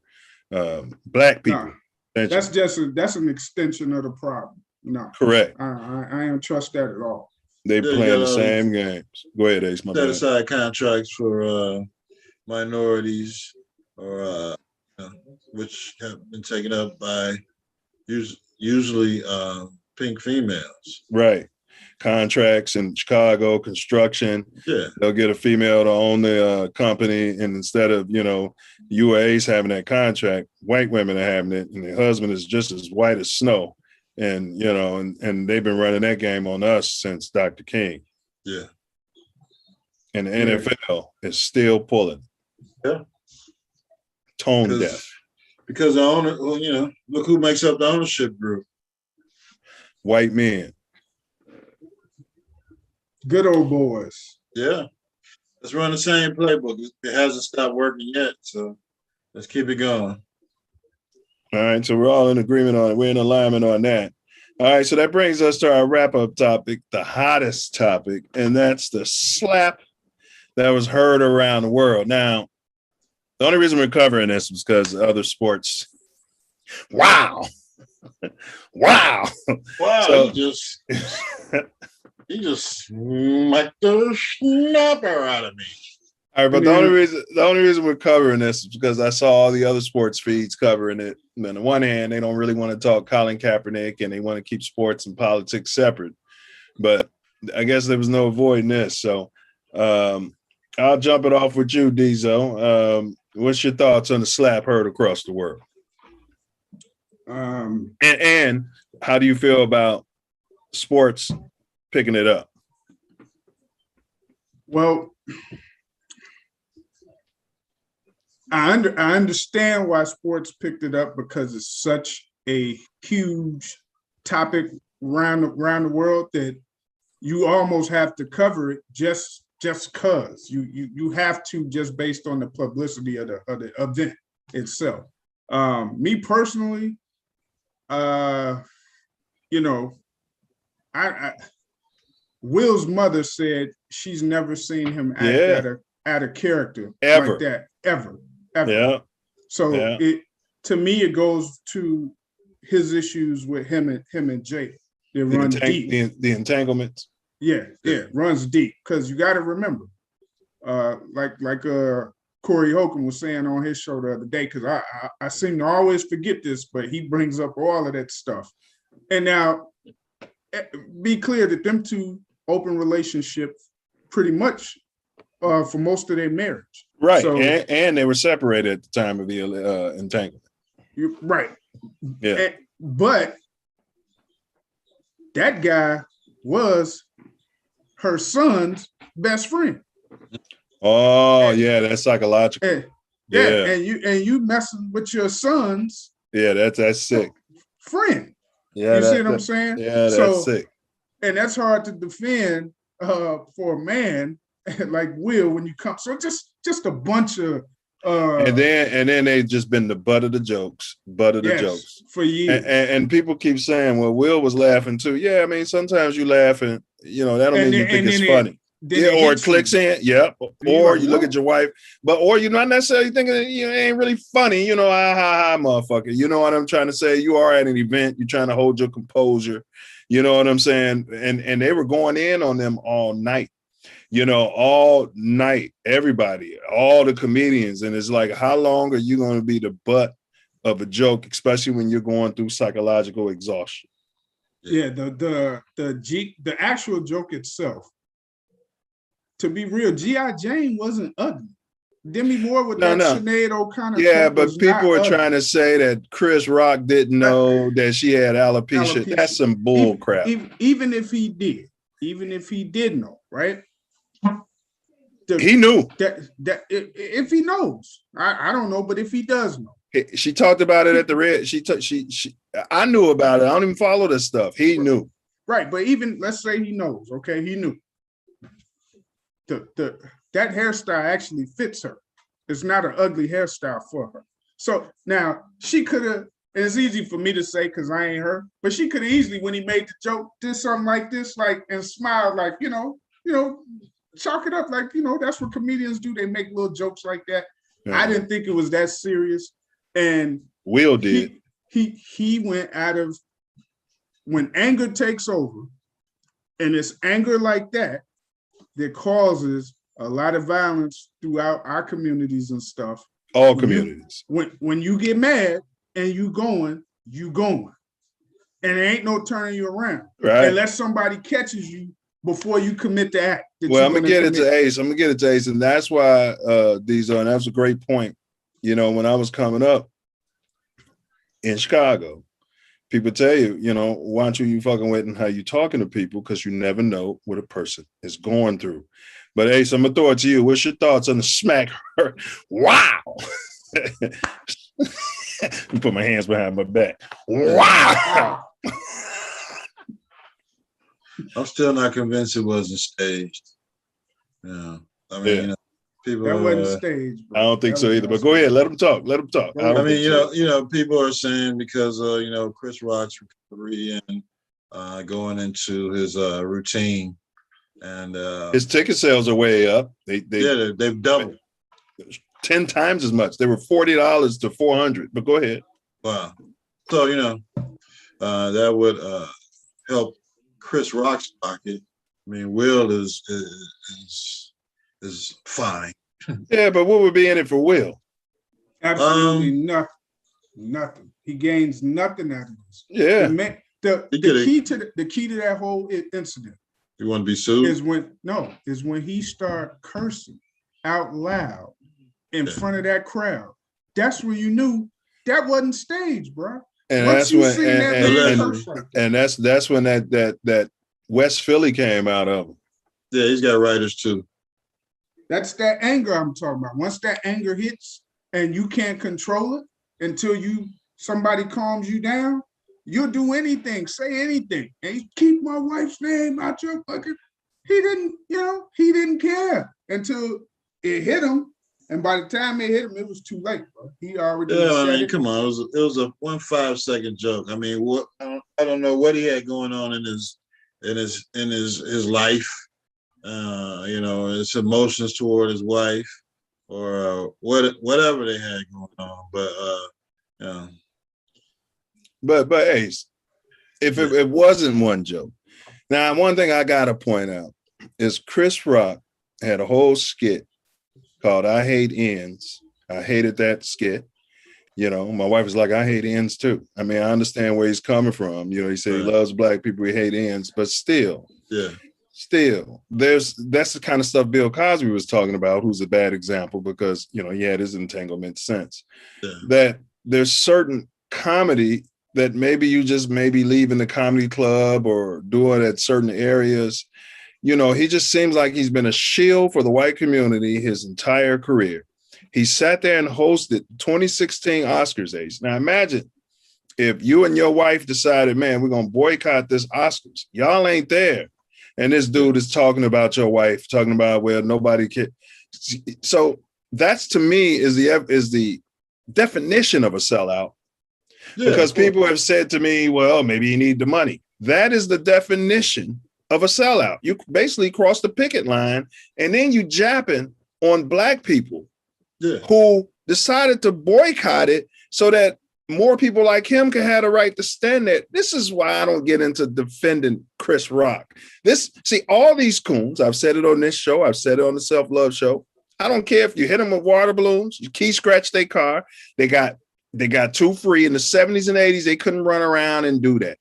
black people. No, that's an extension of the problem. No, correct. I don't trust that at all. They playing the same games. Go ahead, Ace. Set aside contracts for minorities, or which have been taken up by usually pink females. Right. Contracts in Chicago, construction. Yeah. They'll get a female to own the company, and instead of UAs having that contract, white women are having it, and the husband is just as white as snow. And and they've been running that game on us since Dr. King. Yeah. And the NFL is still pulling. Yeah. Tone deaf. Because the owner, look who makes up the ownership group. White men. Good old boys. Yeah. Let's run the same playbook. It hasn't stopped working yet, so let's keep it going. All right, so we're all in agreement on it. We're in alignment on that. All right, so that brings us to our wrap-up topic, the hottest topic, and that's the slap that was heard around the world. Now, the only reason we're covering this is because other sports. Wow. Wow. So, he just smacked the snapper out of me. All right, but the only reason we're covering this is because I saw all the other sports feeds covering it. And on the one hand, they don't really want to talk Colin Kaepernick and they want to keep sports and politics separate. But I guess there was no avoiding this. So I'll jump it off with you, Dizo. What's your thoughts on the slap heard across the world? And how do you feel about sports picking it up? Well, I understand why sports picked it up because it's such a huge topic around the world that you almost have to cover it just cause you have to, just based on the publicity of the event itself. Me personally, Will's mother said she's never seen him act out of character ever. Like that ever. Yeah. So to me, it goes to his issues with him and Jake. They run deep. The entanglements. Yeah, runs deep. Because you got to remember, like Corey Holcomb was saying on his show the other day, because I seem to always forget this, but he brings up all of that stuff. And now, be clear that them two open relationship pretty much for most of their marriage. Right, so, and they were separated at the time of the entanglement. Right. Yeah. But that guy was her son's best friend. Oh, yeah, that's psychological. And you messing with your son's that's sick. Friend. Yeah, you see what I'm saying? Yeah, that's sick. And that's hard to defend for a man like Will when you come. So just a bunch of and then they just been the butt of the jokes for years. And people keep saying, well, Will was laughing too. Yeah, I mean, sometimes you laugh and that don't mean you think it's funny. Or it clicks in. Yep. Or you look at your wife, or you're not necessarily thinking it ain't really funny, ha, motherfucker. You know what I'm trying to say? You are at an event, you're trying to hold your composure. You know what I'm saying? And they were going in on them all night. All night, everybody, all the comedians. And it's like, how long are you going to be the butt of a joke, especially when you're going through psychological exhaustion? Yeah, the actual joke itself, to be real, G.I. Jane wasn't ugly. Demi Moore with Sinead O'Connor. Yeah, but people are trying to say that Chris Rock didn't know that she had alopecia. That's some bull crap. Even if he did know, right? He knew that if he knows, I don't know, but if he does know, she talked about it at the Red. I knew about it. I don't even follow this stuff. He knew, right? But even let's say he knows, okay, he knew. That hairstyle actually fits her. It's not an ugly hairstyle for her. So now she could have. It's easy for me to say because I ain't her, but she could have easily, when he made the joke, did something like this, and smiled, like chalk it up, like that's what comedians do. They make little jokes like that. I didn't think it was that serious. And Will did. He went out of, when anger takes over, and it's anger like that causes a lot of violence throughout our communities and stuff. All communities. When you get mad and you going, and there ain't no turning you around. Right. Unless somebody catches you before you commit the act. Well, I'm gonna get it to Ace. And that's why and that's a great point. When I was coming up in Chicago, people tell you, watch who you fucking with and how you talking to people, because you never know what a person is going through. But Ace, I'm gonna throw it to you. What's your thoughts on the smack her? Wow. You put my hands behind my back. Wow. I'm still not convinced it wasn't staged. I mean, People, that wasn't staged. Bro. I don't think so either. But go ahead, let them talk. Let them talk. I mean, you know, people are saying because you know, Chris Rock's recovery and going into his routine, and his ticket sales are way up. They've doubled 10 times as much. They were $40 to $400. But go ahead. Wow. So you know, that would help Chris Rock's pocket. I mean, Will is fine. Yeah, but what would be in it for Will? Absolutely nothing. Nothing. He gains nothing out of this. Yeah. The key to that whole incident. You want to be sued? Is when he started cursing out loud in front of that crowd. That's when you knew that wasn't staged, bro. And that's when that's when that West Philly came out of him. Yeah, he's got writers too. That's that anger I'm talking about. Once that anger hits and you can't control it until somebody calms you down, you'll do anything, say anything, and keep my wife's name out your fucking. He didn't care until it hit him, and by the time it hit him, it was too late, bro. He already. Yeah, I mean, come on, it was a 1 5-second joke. I mean, what I don't know what he had going on in his life. You know, his emotions toward his wife, or whatever they had going on. But you know. But Ace, if it wasn't one joke. Now, one thing I gotta point out is Chris Rock had a whole skit called "I Hate Ends." I hated that skit. You know, my wife was like, "I hate ends too." I mean, I understand where he's coming from. You know, he said he loves black people, he hate ends, but still, that's the kind of stuff Bill Cosby was talking about, who's a bad example because, you know, he had his entanglement sense. That there's certain comedy that maybe you just maybe leaving the comedy club or doing at certain areas. You know, he just seems like he's been a shield for the white community his entire career. He sat there and hosted 2016 Oscars, Ace. Now imagine if you and your wife decided, man, we're going to boycott this Oscars. Y'all ain't there. And this dude is talking about your wife, talking about, well, nobody can. So that's, to me, is the definition of a sellout. Because people have said to me, well, maybe you need the money. That is the definition of a sellout. You basically cross the picket line, and then you japping on black people who decided to boycott it so that more people like him can have the right to stand there. This is why I don't get into defending Chris Rock. All these coons, I've said it on this show, I've said it on the Self-Love Show. I don't care if you hit them with water balloons, you key scratch their car. They got 2 free in the 70s and 80s. They couldn't run around and do that.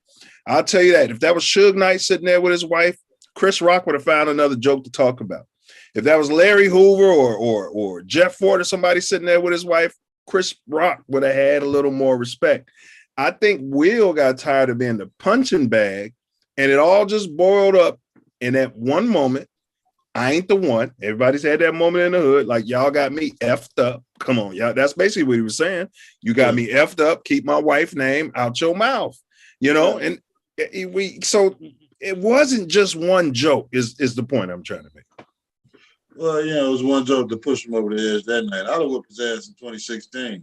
I'll tell you that. If that was Suge Knight sitting there with his wife, Chris Rock would have found another joke to talk about. If that was Larry Hoover or Jeff Ford or somebody sitting there with his wife, Chris Rock would have had a little more respect. I think Will got tired of being the punching bag, and it all just boiled up in that one moment. I ain't the one. Everybody's had that moment in the hood. Like, y'all got me effed up. Come on, y'all. That's basically what he was saying. You got me effed up. Keep my wife's name out your mouth. You know, and so it wasn't just one joke is the point I'm trying to make. Well, you know, it was one joke to push him over the edge that night. I'd have whooped his ass in 2016.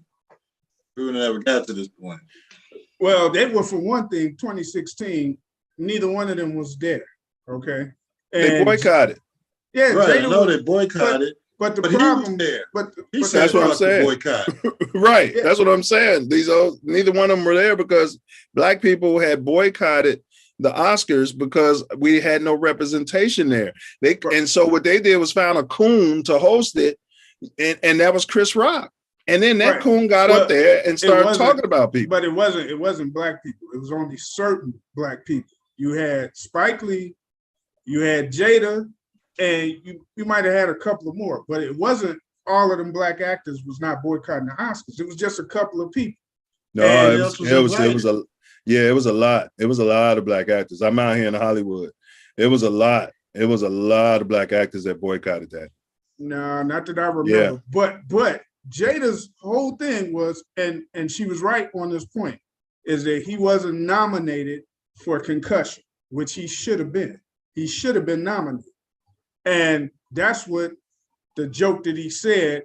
We would have never got to this point. Well, they were, for one thing, 2016, neither one of them was there. Okay. And they boycotted. Yeah, right. No, they boycotted. But the problem there. But that's what I'm saying. Boycott. Right. Yeah. That's what I'm saying. Neither one of them were there because black people had boycotted the Oscars because we had no representation there. And so what they did was found a coon to host it, and that was Chris Rock. And then that coon got up there and started talking about people. But it wasn't black people. It was only certain black people. You had Spike Lee, you had Jada, and you might have had a couple of more, but it wasn't all of them black actors was not boycotting the Oscars. It was just a couple of people. No, it was a lot. It was a lot of black actors. I'm out here in Hollywood. It was a lot. It was a lot of black actors that boycotted that. No, not that I remember. Yeah. But Jada's whole thing was, and she was right on this point, is that he wasn't nominated for concussion, which he should have been. He should have been nominated. And that's what the joke that he said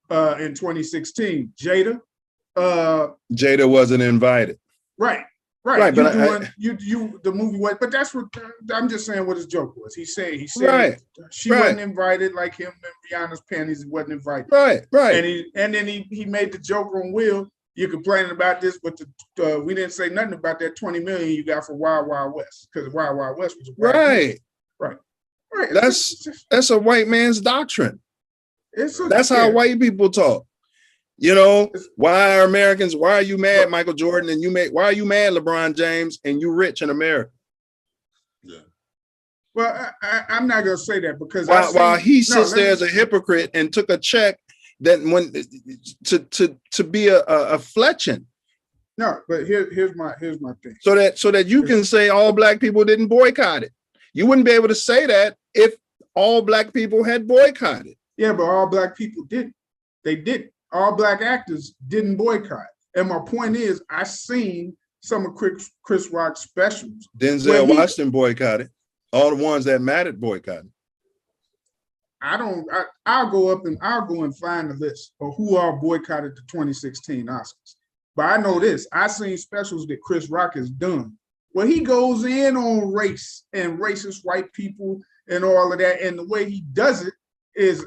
in 2016. Jada wasn't invited. Right. But the movie was, but that's what I'm just saying. What his joke was. He said she wasn't invited, like him and Rihanna's panties wasn't invited. Right. And then he made the joke on Will. You're complaining about this, but we didn't say nothing about that 20 million you got for Wild Wild West, because Wild Wild West was a right. Right. That's a white man's doctrine. That's how yeah. white people talk. You know, why are Americans? Why are you mad, Michael Jordan? And why are you mad, LeBron James? And you rich in America? Yeah. Well, I'm not gonna say that because while he sits there as a hypocrite and took a check that when to be a fletching. No, but here's my thing. So that you can say all black people didn't boycott it. You wouldn't be able to say that if all black people had boycotted. Yeah, but all black people didn't. They didn't. All black actors didn't boycott. And my point is, I seen some of Chris Rock's specials. Denzel Washington boycotted. All the ones that mattered boycotted. I'll go and find the list of who all boycotted the 2016 Oscars. But I know this. I seen specials that Chris Rock has done where he goes in on race and racist white people and all of that. And the way he does it is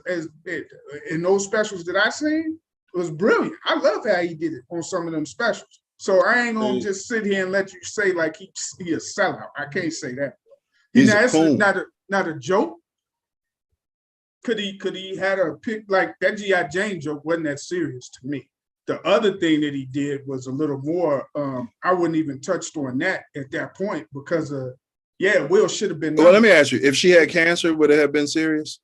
in those specials that I seen, it was brilliant. I love how he did it on some of them specials. So I ain't gonna just sit here and let you say like he a sellout. I can't say that. It's not a joke. Could he had a pick like that G.I. Jane joke wasn't that serious to me. The other thing that he did was a little more. I wouldn't even touched on that at that point because Will should have been. Well, let me ask you: if she had cancer, would it have been serious?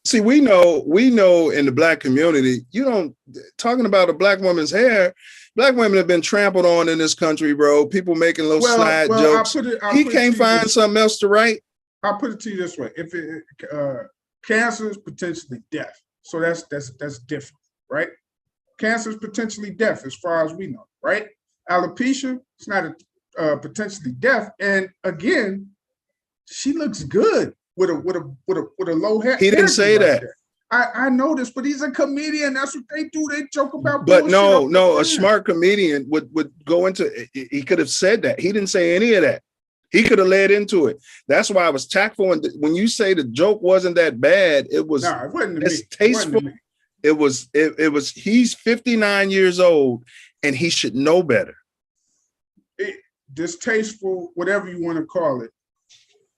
See, we know in the black community, talking about a black woman's hair, black women have been trampled on in this country, bro. People making little slide jokes. He can't find something else to write. I'll put it to you this way. If cancer is potentially death. So that's different, right? Cancer is potentially death as far as we know, right? Alopecia, it's not a potentially death. And again, she looks good. With a low hair. He didn't say that. I know this, but he's a comedian. That's what they do. They joke about. But no, a smart comedian would go into. He could have said that. He didn't say any of that. He could have led into it. That's why I was tactful. And when you say the joke wasn't that bad, it was. No, it wasn't to me. Tasteful. It was. He's 59 years old, and he should know better. Distasteful, whatever you want to call it.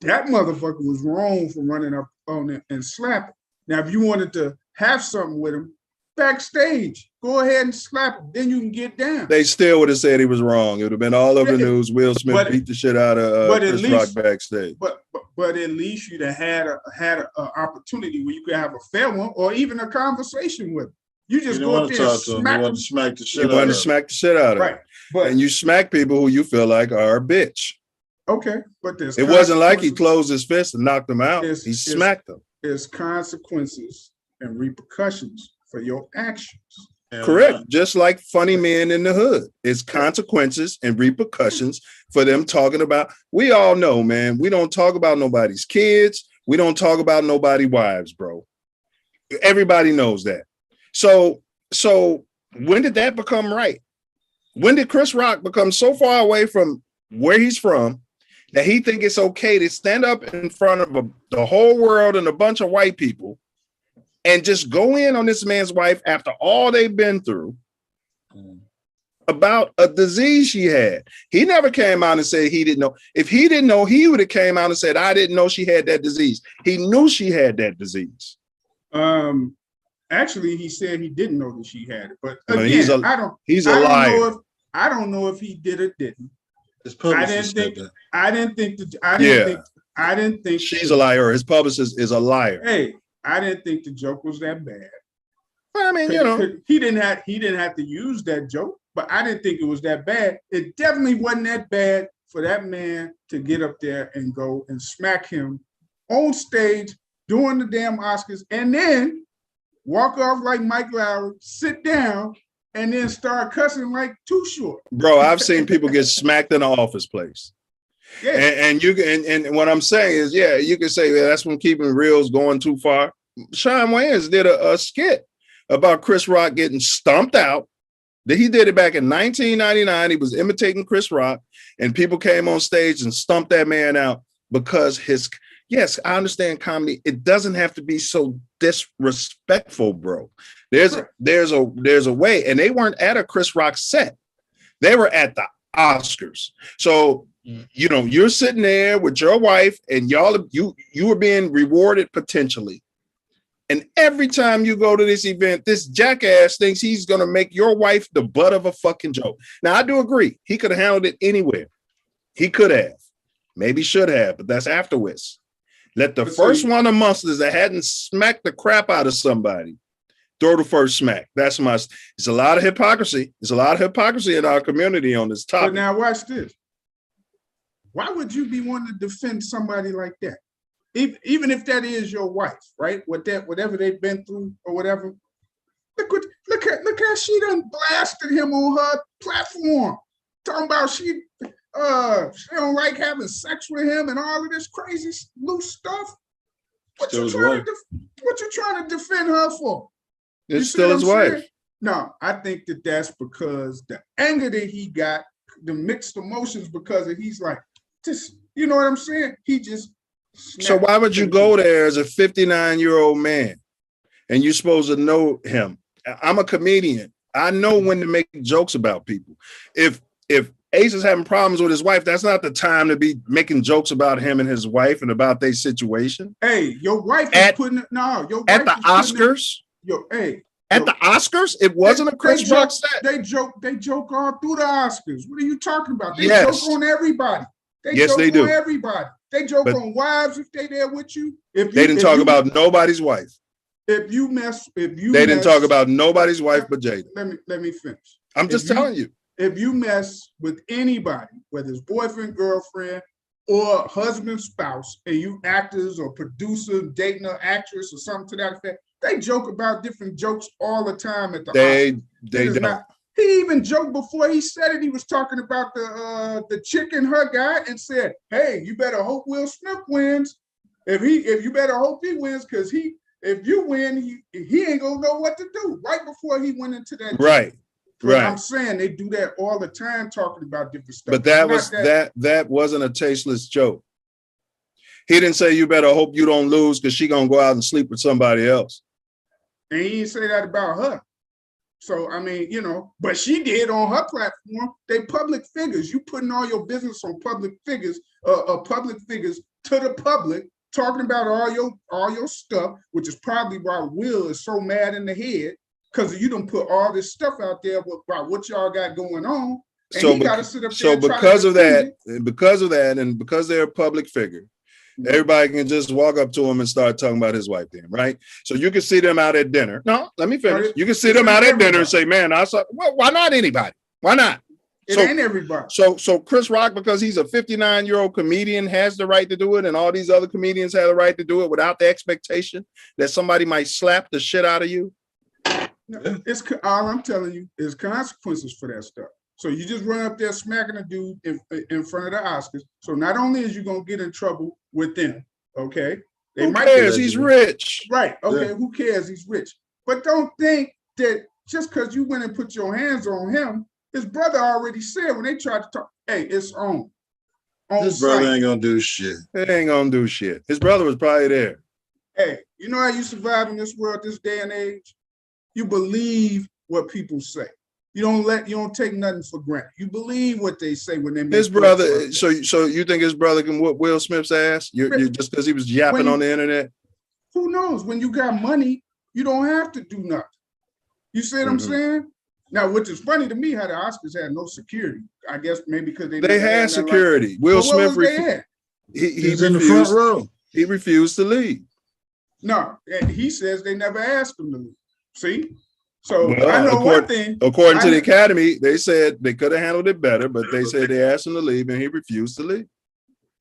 That motherfucker was wrong for running up on it and slapping. Now, if you wanted to have something with him backstage, go ahead and slap him. Then you can get down. They still would have said he was wrong. It would have been all over the news. Will Smith beat the shit out of Chris Rock backstage. But at least you'd have had an opportunity where you could have a fair one or even a conversation with him. You just go up there and smack him. Smack the shit out of him. You want to smack the shit out of him. Right. And you smack people who you feel like are a bitch. Okay, but it wasn't like he closed his fist and knocked them out. He smacked them. There's consequences and repercussions for your actions. Correct. Just like funny men in the hood. It's consequences and repercussions for them talking about. We all know, man, we don't talk about nobody's kids. We don't talk about nobody's wives, bro. Everybody knows that. So when did that become right? When did Chris Rock become so far away from where he's from that he think it's okay to stand up in front of the whole world and a bunch of white people and just go in on this man's wife after all they've been through about a disease she had? He never came out and said he didn't know. If he didn't know, he would have came out and said, I didn't know she had that disease. He knew she had that disease. Actually, he said he didn't know that she had it. But again, he's a liar. I don't know if he did or didn't. I didn't think she's a liar. His publicist is a liar. Hey, I didn't think the joke was that bad. I mean, he didn't have to use that joke, but I didn't think it was that bad. It definitely wasn't that bad for that man to get up there and go and smack him on stage during the damn Oscars and then walk off like Mike Lowry, sit down, and then start cussing like Too Short. Bro, I've seen people get smacked in an office place. Yeah. And you can, and what I'm saying is, yeah, you can say that's when keeping reel's going too far. Sean Wayans did a skit about Chris Rock getting stomped out. He did it back in 1999. He was imitating Chris Rock, and people came on stage and stumped that man out because yes, I understand comedy. It doesn't have to be so disrespectful, bro. There's a way, and they weren't at a Chris Rock set. They were at the Oscars. So, you know, you're sitting there with your wife and you are being rewarded potentially. And every time you go to this event, this jackass thinks he's going to make your wife the butt of a fucking joke. Now, I do agree. He could have handled it anywhere. He could have. Maybe should have, but that's afterwards. Let the first one amongst us that hadn't smacked the crap out of somebody throw the first smack. It's a lot of hypocrisy. There's a lot of hypocrisy in our community on this topic. But now watch this. Why would you be wanting to defend somebody like that? Even if that is your wife, right? Whatever they've been through or whatever. Look how she done blasted him on her platform. Talking about she don't like having sex with him and all of this crazy loose stuff. What you trying to defend her for? It's still his wife. No, I think that's because the anger that he got, the mixed emotions, because he's like, just, you know what I'm saying? He just. So why would you go there as a 59-year-old man and you're supposed to know him? I'm a comedian. I know when to make jokes about people. If Ace is having problems with his wife, that's not the time to be making jokes about him and his wife and about their situation. Hey, your wife is putting it. No, your wife at the Oscars. At the Oscars, it wasn't a Chris Rock set. They joke all through the Oscars. What are you talking about? They joke on everybody. They do. Everybody. They joke on wives if they there with you. They didn't talk about nobody's wife. They didn't talk about nobody's wife but Jada. Let me finish. I'm just telling you. If you mess with anybody, whether it's boyfriend, girlfriend, or husband, spouse, and you actors or producer dating an actress or something to that effect, they joke about different jokes all the time at the Oscars. They don't. He even joked before he said it. He was talking about the chick and her guy and said, "Hey, you better hope Will Smith wins. If you better hope he wins, because if you win, he ain't gonna know what to do." Right before he went into that. Right. Right. I'm saying they do that all the time, talking about different stuff. But that wasn't a tasteless joke. He didn't say you better hope you don't lose because she gonna go out and sleep with somebody else. And he didn't say that about her. So I mean, you know, but she did on her platform. They public figures. You putting all your business on public figures to the public, talking about all your stuff, which is probably why Will is so mad in the head. Because you don't put all this stuff out there about what y'all got going on. And he got to sit up there. So because of that, and because they're a public figure, everybody can just walk up to him and start talking about his wife then, right? So you can see them out at dinner. No, let me finish. You can see them out at dinner and say, man, well, why not anybody? Why not? It ain't everybody. So Chris Rock, because he's a 59-year-old comedian, has the right to do it, and all these other comedians have the right to do it without the expectation that somebody might slap the shit out of you. It's all I'm telling you is consequences for that stuff. So you just run up there smacking a dude in front of the Oscars. So not only is you gonna get in trouble with them, okay? Who cares? He's rich. Right. Okay, who cares? He's rich. But don't think that just because you went and put your hands on him, his brother already said when they tried to talk, hey, it's on. His brother ain't gonna do shit. It ain't gonna do shit. His brother was probably there. Hey, you know how you survive in this world, this day and age? You believe what people say. You don't take nothing for granted. You believe what they say when they make his brother. So you think his brother can whoop Will Smith's ass? You're just because he was yapping on the internet? Who knows? When you got money, you don't have to do nothing. You see what I'm saying? Now, which is funny to me, how the Oscars had no security. I guess maybe because they had security. Like, Will Smith he's in the front row. He refused to leave. No, and he says they never asked him to leave. See? So I know one thing. According to the Academy, they said they could have handled it better, but they said they asked him to leave and he refused to leave.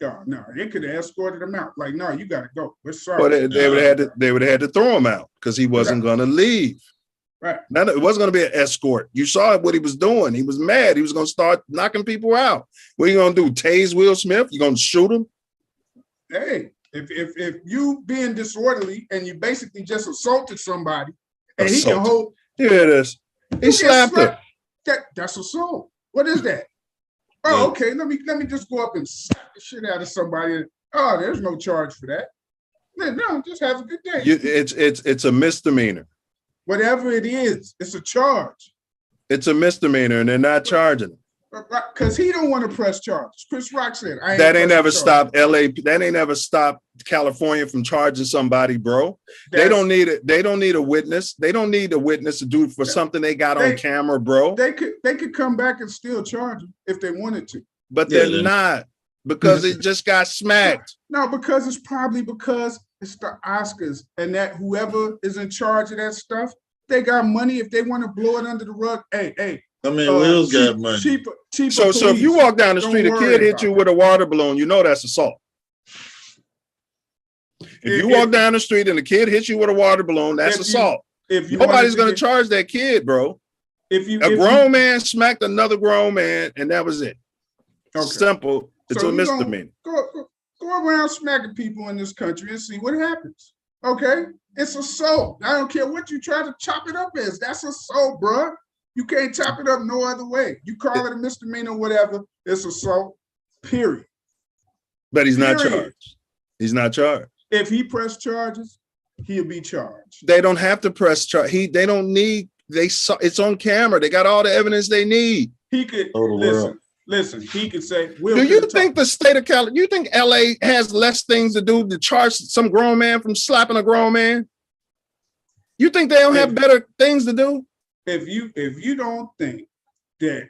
No, they could have escorted him out. Like, no, you got to go. We're sorry. Well, they would have had to throw him out because he wasn't going to leave. Right. It wasn't going to be an escort. You saw what he was doing. He was mad. He was going to start knocking people out. What are you going to do? Tase Will Smith? You going to shoot him? Hey, if you being disorderly and you basically just assaulted somebody and he can hold. Here it is. He slapped her. That's assault. What is that? Oh, okay. Let me just go up and slap the shit out of somebody. Oh, there's no charge for that. No, just have a good day. It's a misdemeanor. Whatever it is, it's a charge. It's a misdemeanor, and they're not charging him. Because he don't want to press charges. Chris Rock said, that ain't never stopped LA. That ain't never stopped California from charging somebody, bro. They don't need it. They don't need a witness. They don't need a witness to do for something they got on camera, bro. They could come back and still charge him if they wanted to. But they're not, because it just got smacked. No, because it's probably because it's the Oscars, and that whoever is in charge of that stuff, they got money. If they want to blow it under the rug, hey. I mean, Will's got money. Cheaper so if you walk down the street, a kid hit you with a water balloon, you know that's assault. If you walk down the street and a kid hits you with a water balloon, that's assault. Nobody's going to charge that kid, bro. A grown man smacked another grown man, and that was it. Okay. Simple. It's a misdemeanor. Go around smacking people in this country and see what happens. Okay? It's assault. I don't care what you try to chop it up as. That's assault, bro. You can't chop it up no other way. You call it a misdemeanor, whatever. It's assault, period. But he's not charged. He's not charged. If he pressed charges, he'll be charged. They don't have to press charge. They don't need. It's on camera. They got all the evidence they need. He could listen. He could say, "Do you think the state of California? You think LA has less things to do to charge some grown man from slapping a grown man? You think they don't have better things to do?" If you don't think that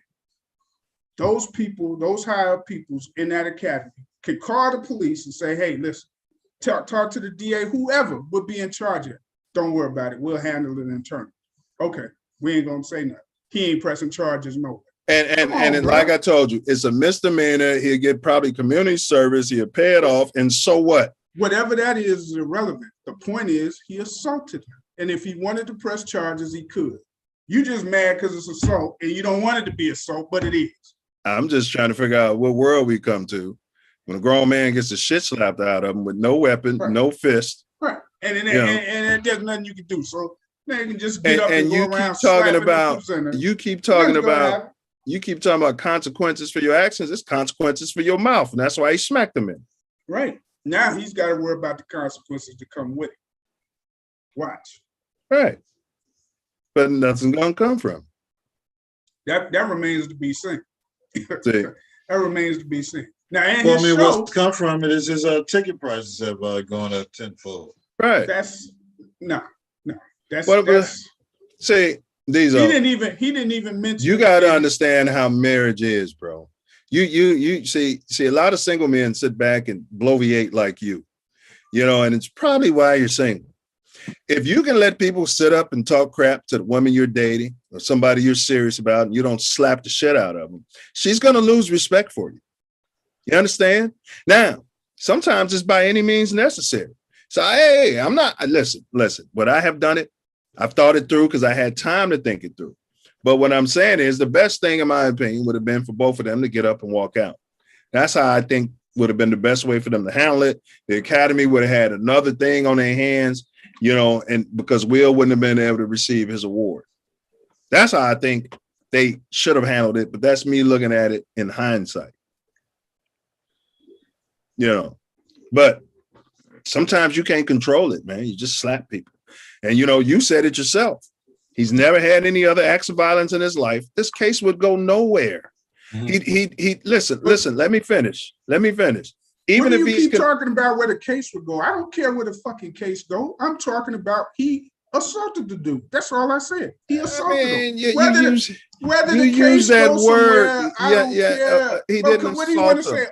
those people, those higher peoples in that academy can call the police and say, hey, listen, talk to the DA, whoever would be in charge of it. Don't worry about it. We'll handle it internally. Okay, we ain't gonna say nothing. He ain't pressing charges nowhere. And like I told you, it's a misdemeanor. He'll get probably community service. He'll pay it off. And so what? Whatever that is irrelevant. The point is he assaulted him. And if he wanted to press charges, he could. You just mad because it's assault and you don't want it to be assault, but it is. I'm just trying to figure out what world we come to when a grown man gets the shit slapped out of him with no weapon, no fist. Right. And there's nothing you can do. So they can just get up and go around. You keep talking about consequences for your actions. It's consequences for your mouth. And that's why he smacked him in. Right. Now he's got to worry about the consequences to come with it. Watch. Right. But nothing's gonna come from that. That remains to be seen. That remains to be seen. Now, what's come from it is his ticket prices have gone up tenfold. Right. That's no. See, these are. He didn't even mention. You got to understand how marriage is, bro. You see a lot of single men sit back and bloviate like you, and it's probably why you're single. If you can let people sit up and talk crap to the woman you're dating or somebody you're serious about, and you don't slap the shit out of them, she's going to lose respect for you. You understand? Now, sometimes it's by any means necessary. So, hey, I'm not, listen, what I have done it, I've thought it through because I had time to think it through. But what I'm saying is the best thing, in my opinion, would have been for both of them to get up and walk out. That's how I think would have been the best way for them to handle it. The academy would have had another thing on their hands, and because Will wouldn't have been able to receive his award. That's how I think they should have handled it, but that's me looking at it in hindsight. But sometimes you can't control it, man. You just slap people. And, you said it yourself. He's never had any other acts of violence in his life. This case would go nowhere. Mm-hmm. He listen, let me finish. Even if he's talking about where the case would go, I don't care where the fucking case go. I'm talking about he assaulted the dude. That's all I said. He assaulted him. Whether the case goes somewhere, I don't care. He didn't assault him. What do you want to say?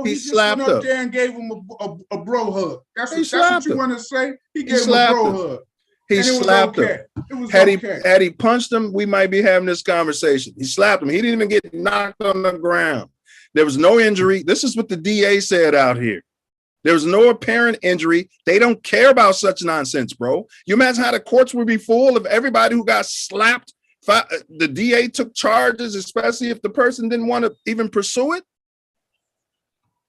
He just went up there and gave him a bro hug. That's what you want to say? He gave him a bro hug. He slapped him. Had he punched him, we might be having this conversation. He slapped him. He didn't even get knocked on the ground. There was no injury. This is what the DA said out here. There was no apparent injury. They don't care about such nonsense, bro. You imagine how the courts would be full of everybody who got slapped. The DA took charges, especially if the person didn't want to even pursue it.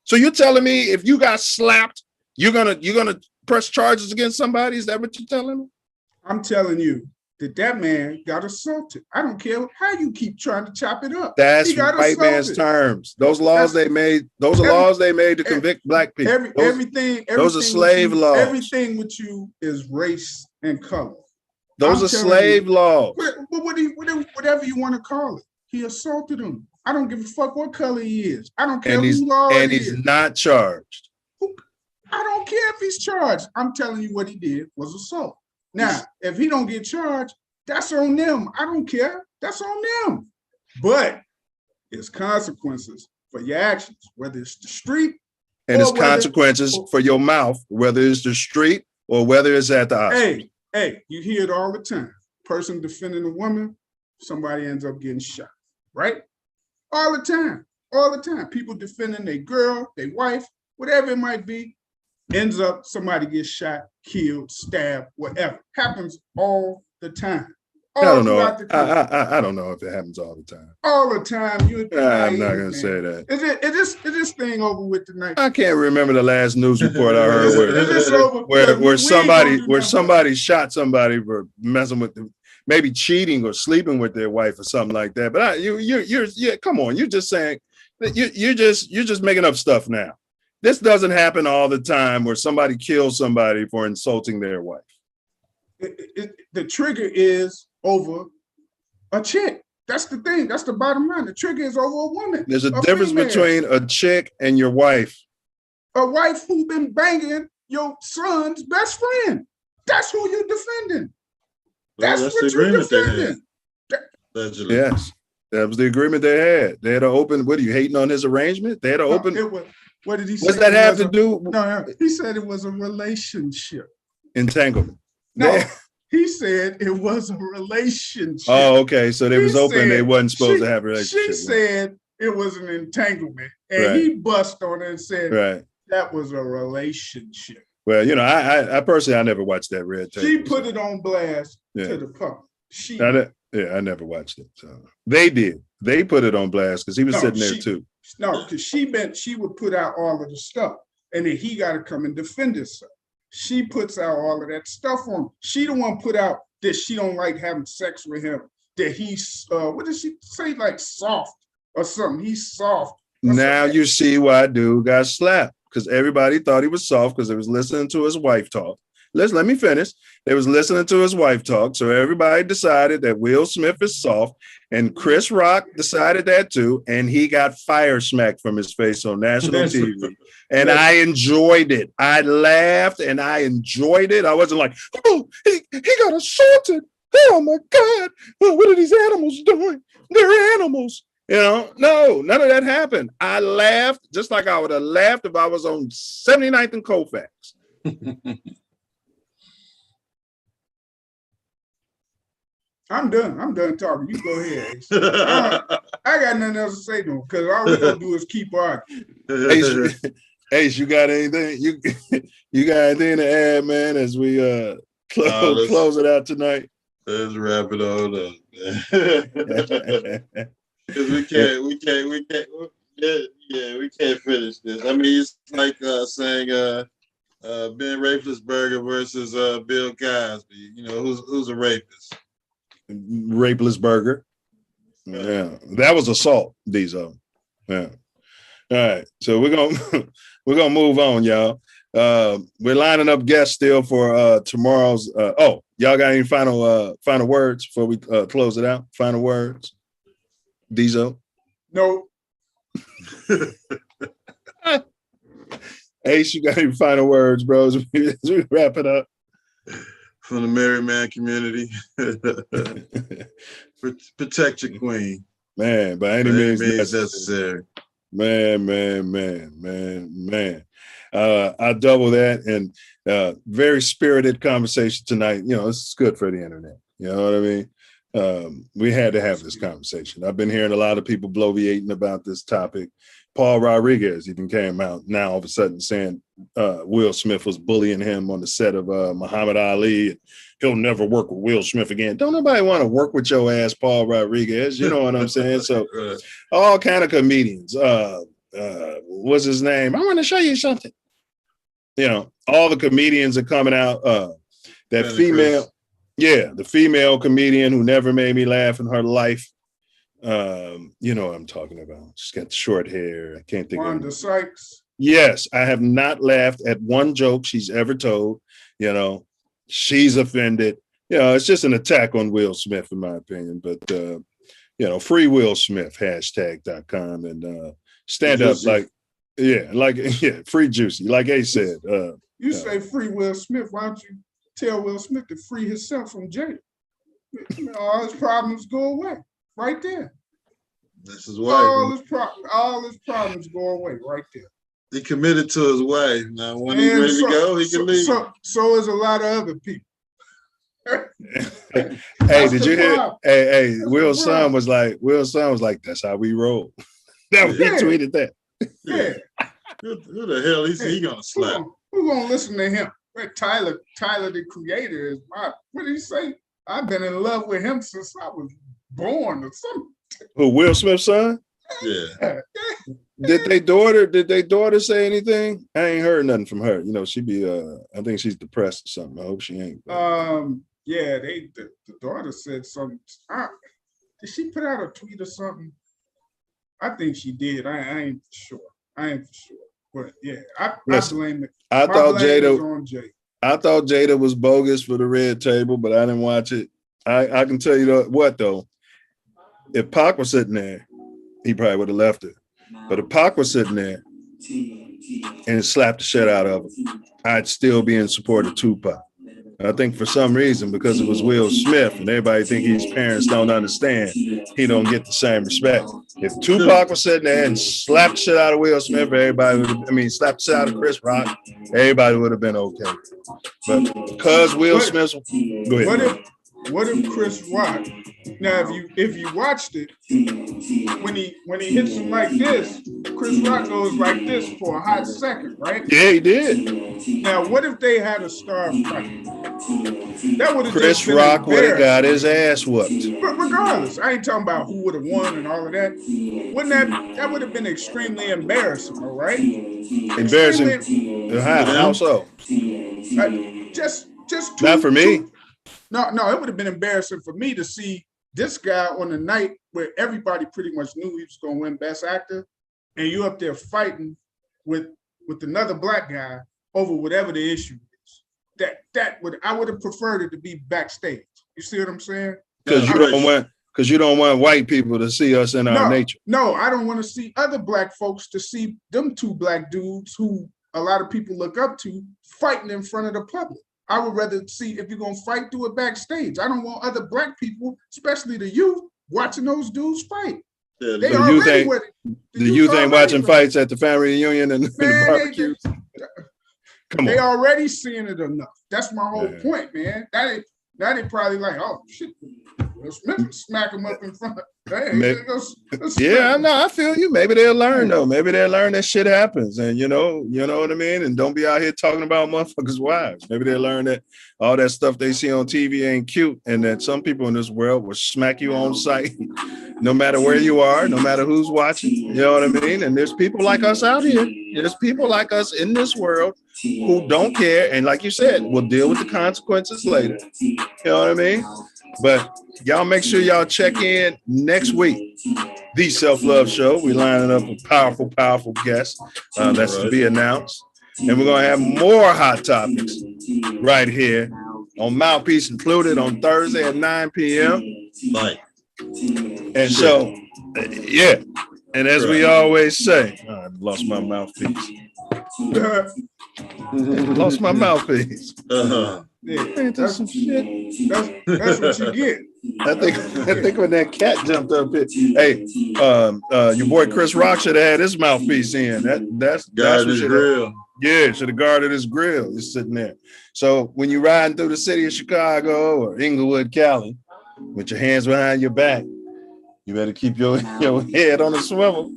So you're telling me if you got slapped, you're gonna press charges against somebody? Is that what you're telling me? I'm telling you that man got assaulted. I don't care how you keep trying to chop it up. That's white man's terms. Those laws they made. Those are laws they made to convict black people. Everything. Those are slave laws. Everything with you is race and color. Those are slave laws. Whatever you want to call it. He assaulted him. I don't give a fuck what color he is. I don't care who law and it is. He's not charged. I don't care if he's charged. I'm telling you what he did was assault. Now, if he don't get charged, that's on them. I don't care. That's on them. But it's consequences for your actions, whether it's the street and it's consequences for your mouth, whether it's the street or whether it's at the hospital. Hey, you hear it all the time. Person defending a woman, somebody ends up getting shot, right? All the time. People defending their girl, their wife, whatever it might be, ends up somebody gets shot, killed, stabbed, whatever. Happens all the time. I don't know. I don't know if it happens all the time. All the time. I'm not gonna say that. Is this thing over with tonight? I can't remember the last news report I heard where somebody shot somebody for messing with them, maybe cheating or sleeping with their wife or something like that. But you're come on, you're just saying that you're just making up stuff now. This doesn't happen all the time where somebody kills somebody for insulting their wife. The trigger is over a chick. That's the thing. That's the bottom line. The trigger is over a woman. There's a difference between a chick and your wife. A wife who been banging your son's best friend. That's who you're defending. That's what you're defending. Yes. That was the agreement they had. They had an open, what are you hating on his arrangement? They had an open. What did he say? What's that have to do? No, he said it was a relationship. Entanglement. No, he said it was a relationship. Oh, okay. So they was open. They wasn't supposed to have a relationship. She said it was an entanglement. And he bust on it and said that was a relationship. Well, I personally, I never watched that Red Tape. She put it on blast to the public. I never watched it. So they did. They put it on blast because he was sitting there too. No, because she would put out all of the stuff, and then he got to come and defend himself. She puts out all of that stuff on. She the one put out that she don't like having sex with him. That he's what did she say, like soft or something? He's soft. Now you see why dude got slapped, because everybody thought he was soft because they was listening to his wife talk. Let me finish. They was listening to his wife talk, so everybody decided that Will Smith is soft, and Chris Rock decided that too, and he got fire smacked from his face on national TV. And I enjoyed it. I laughed and I enjoyed it. I wasn't like, oh, he got assaulted. Oh my God. Oh, what are these animals doing? They're animals. No, none of that happened. I laughed just like I would have laughed if I was on 79th and Colfax. I'm done talking. You go ahead, Ace. I got nothing else to say to him because all we're gonna do is keep arguing. Ace, you got anything? You got anything to add, man? As we close it out tonight. Let's wrap it all up, because we can't finish this. I mean, it's like saying Ben Roethlisberger versus Bill Cosby. Who's a rapist? Rapeless Yeah, that was assault, Diesel. Yeah. All right. So we're gonna move on, y'all. We're lining up guests still for tomorrow's y'all got any final words before we close it out? Final words? Diesel? No. Ace, you got any final words, bros? As we wrap it up. From the married man community, protect your queen. Man, by any means necessary. Man. I double that, and very spirited conversation tonight. This is good for the internet. You know what I mean? we had to have this conversation. I've been hearing a lot of people bloviating about this topic. Paul Rodriguez even came out now all of a sudden saying Will Smith was bullying him on the set of Muhammad Ali. And he'll never work with Will Smith again. Don't nobody want to work with your ass, Paul Rodriguez. You know what I'm saying? So all kind of comedians. What's his name? I want to show you something. You know, all the comedians are coming out. That female, the female comedian who never made me laugh in her life. You know what I'm talking about. She's got short hair. I can't think of Wanda Sykes. Yes, I have not laughed at one joke she's ever told. You know, she's offended. You know, it's just an attack on Will Smith, in my opinion. But you know, free Will Smith, #.com, and stand up free Juicy. Like Ace said. You say free Will Smith, why don't you tell Will Smith to free himself from jail? You know, all his problems go away right there. That's his wife. All his problems go away right there. He committed to his wife. Now, when he's ready to go, he can leave. So is a lot of other people. Hey, did you hear? Hey, Will's son was like, that's how we roll. He tweeted that. Yeah. Who the hell is he gonna slap? Who's gonna listen to him? Tyler, the creator, is what did he say? I've been in love with him since I was born or something. Who, Will Smith's son? Yeah. Did they daughter say anything? I ain't heard nothing from her. You know, she be I think she's depressed or something. I hope she ain't. Yeah, the daughter said something. Did she put out a tweet or something? I think she did. I ain't for sure. But yeah, I blame it. I thought Jada was bogus for the red table, but I didn't watch it. I can tell you what though. If Pac was sitting there, he probably would have left her. But if Pac was sitting there and slapped the shit out of her, I'd still be in support of Tupac. I think for some reason, because it was Will Smith and everybody think his parents don't understand, he don't get the same respect. If Tupac was sitting there and slapped the shit out of Will Smith, slapped the shit out of Chris Rock, everybody would have been okay. But because Will Smith, go ahead. What if Chris Rock? Now, if you watched it, when he hits him like this, Chris Rock goes like this for a hot second, right? Yeah, he did. Now, what if they had a star fight? That would have Chris Rock would have got his ass whooped. But regardless, I ain't talking about who would have won and all of that. Wouldn't that would have been extremely embarrassing, all right? Embarrassing? How so? Just not for me. No, it would have been embarrassing for me to see this guy on the night where everybody pretty much knew he was going to win Best Actor, and you up there fighting with another black guy over whatever the issue is. I would have preferred it to be backstage. You see what I'm saying? Because you don't want white people to see us in our nature. No, I don't want to see other black folks to see them two black dudes who a lot of people look up to fighting in front of the public. I would rather see, if you're going to fight, do it backstage. I don't want other black people, especially the youth, watching those dudes fight. Yeah, the youth ain't watching fights at the family reunion and the barbecue. They already seeing it enough. That's my whole point, man. Now they probably like, oh, shit. Will Smith smack him up in front of I feel you. Maybe they'll learn though. Maybe they'll learn that shit happens, and you know what I mean. And don't be out here talking about motherfuckers' wives. Maybe they'll learn that all that stuff they see on TV ain't cute, and that some people in this world will smack you on sight, no matter where you are, no matter who's watching. You know what I mean? And there's people like us out here. There's people like us in this world who don't care, and like you said, will deal with the consequences later. You know what I mean? But y'all make sure y'all check in next week. The Self-Love Show. We're lining up a powerful guest that's to be announced. And we're going to have more hot topics right here on Mouthpiece Included on Thursday at 9 p.m. And so, yeah. And as we always say, I lost my mouthpiece. Lost my mouthpiece. Yeah, that's some shit. That's what you get. I think when that cat jumped up here. Hey, your boy Chris Rock should have had his mouthpiece in. That's his grill. Yeah, should have guarded his grill. He's sitting there. So when you're riding through the city of Chicago or Inglewood, Cali, with your hands behind your back. You better keep your head on the swivel.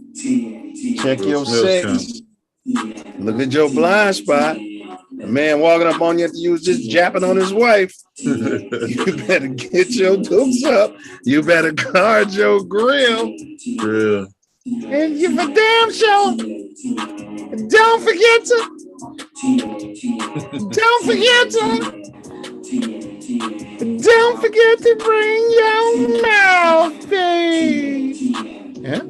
Check your six. Look at your blind spot. A man walking up on you after you was just japping on his wife. You better get your dukes up. You better guard your grill. Grill. And you for damn sure. Don't forget to bring your mouthpiece. Yeah.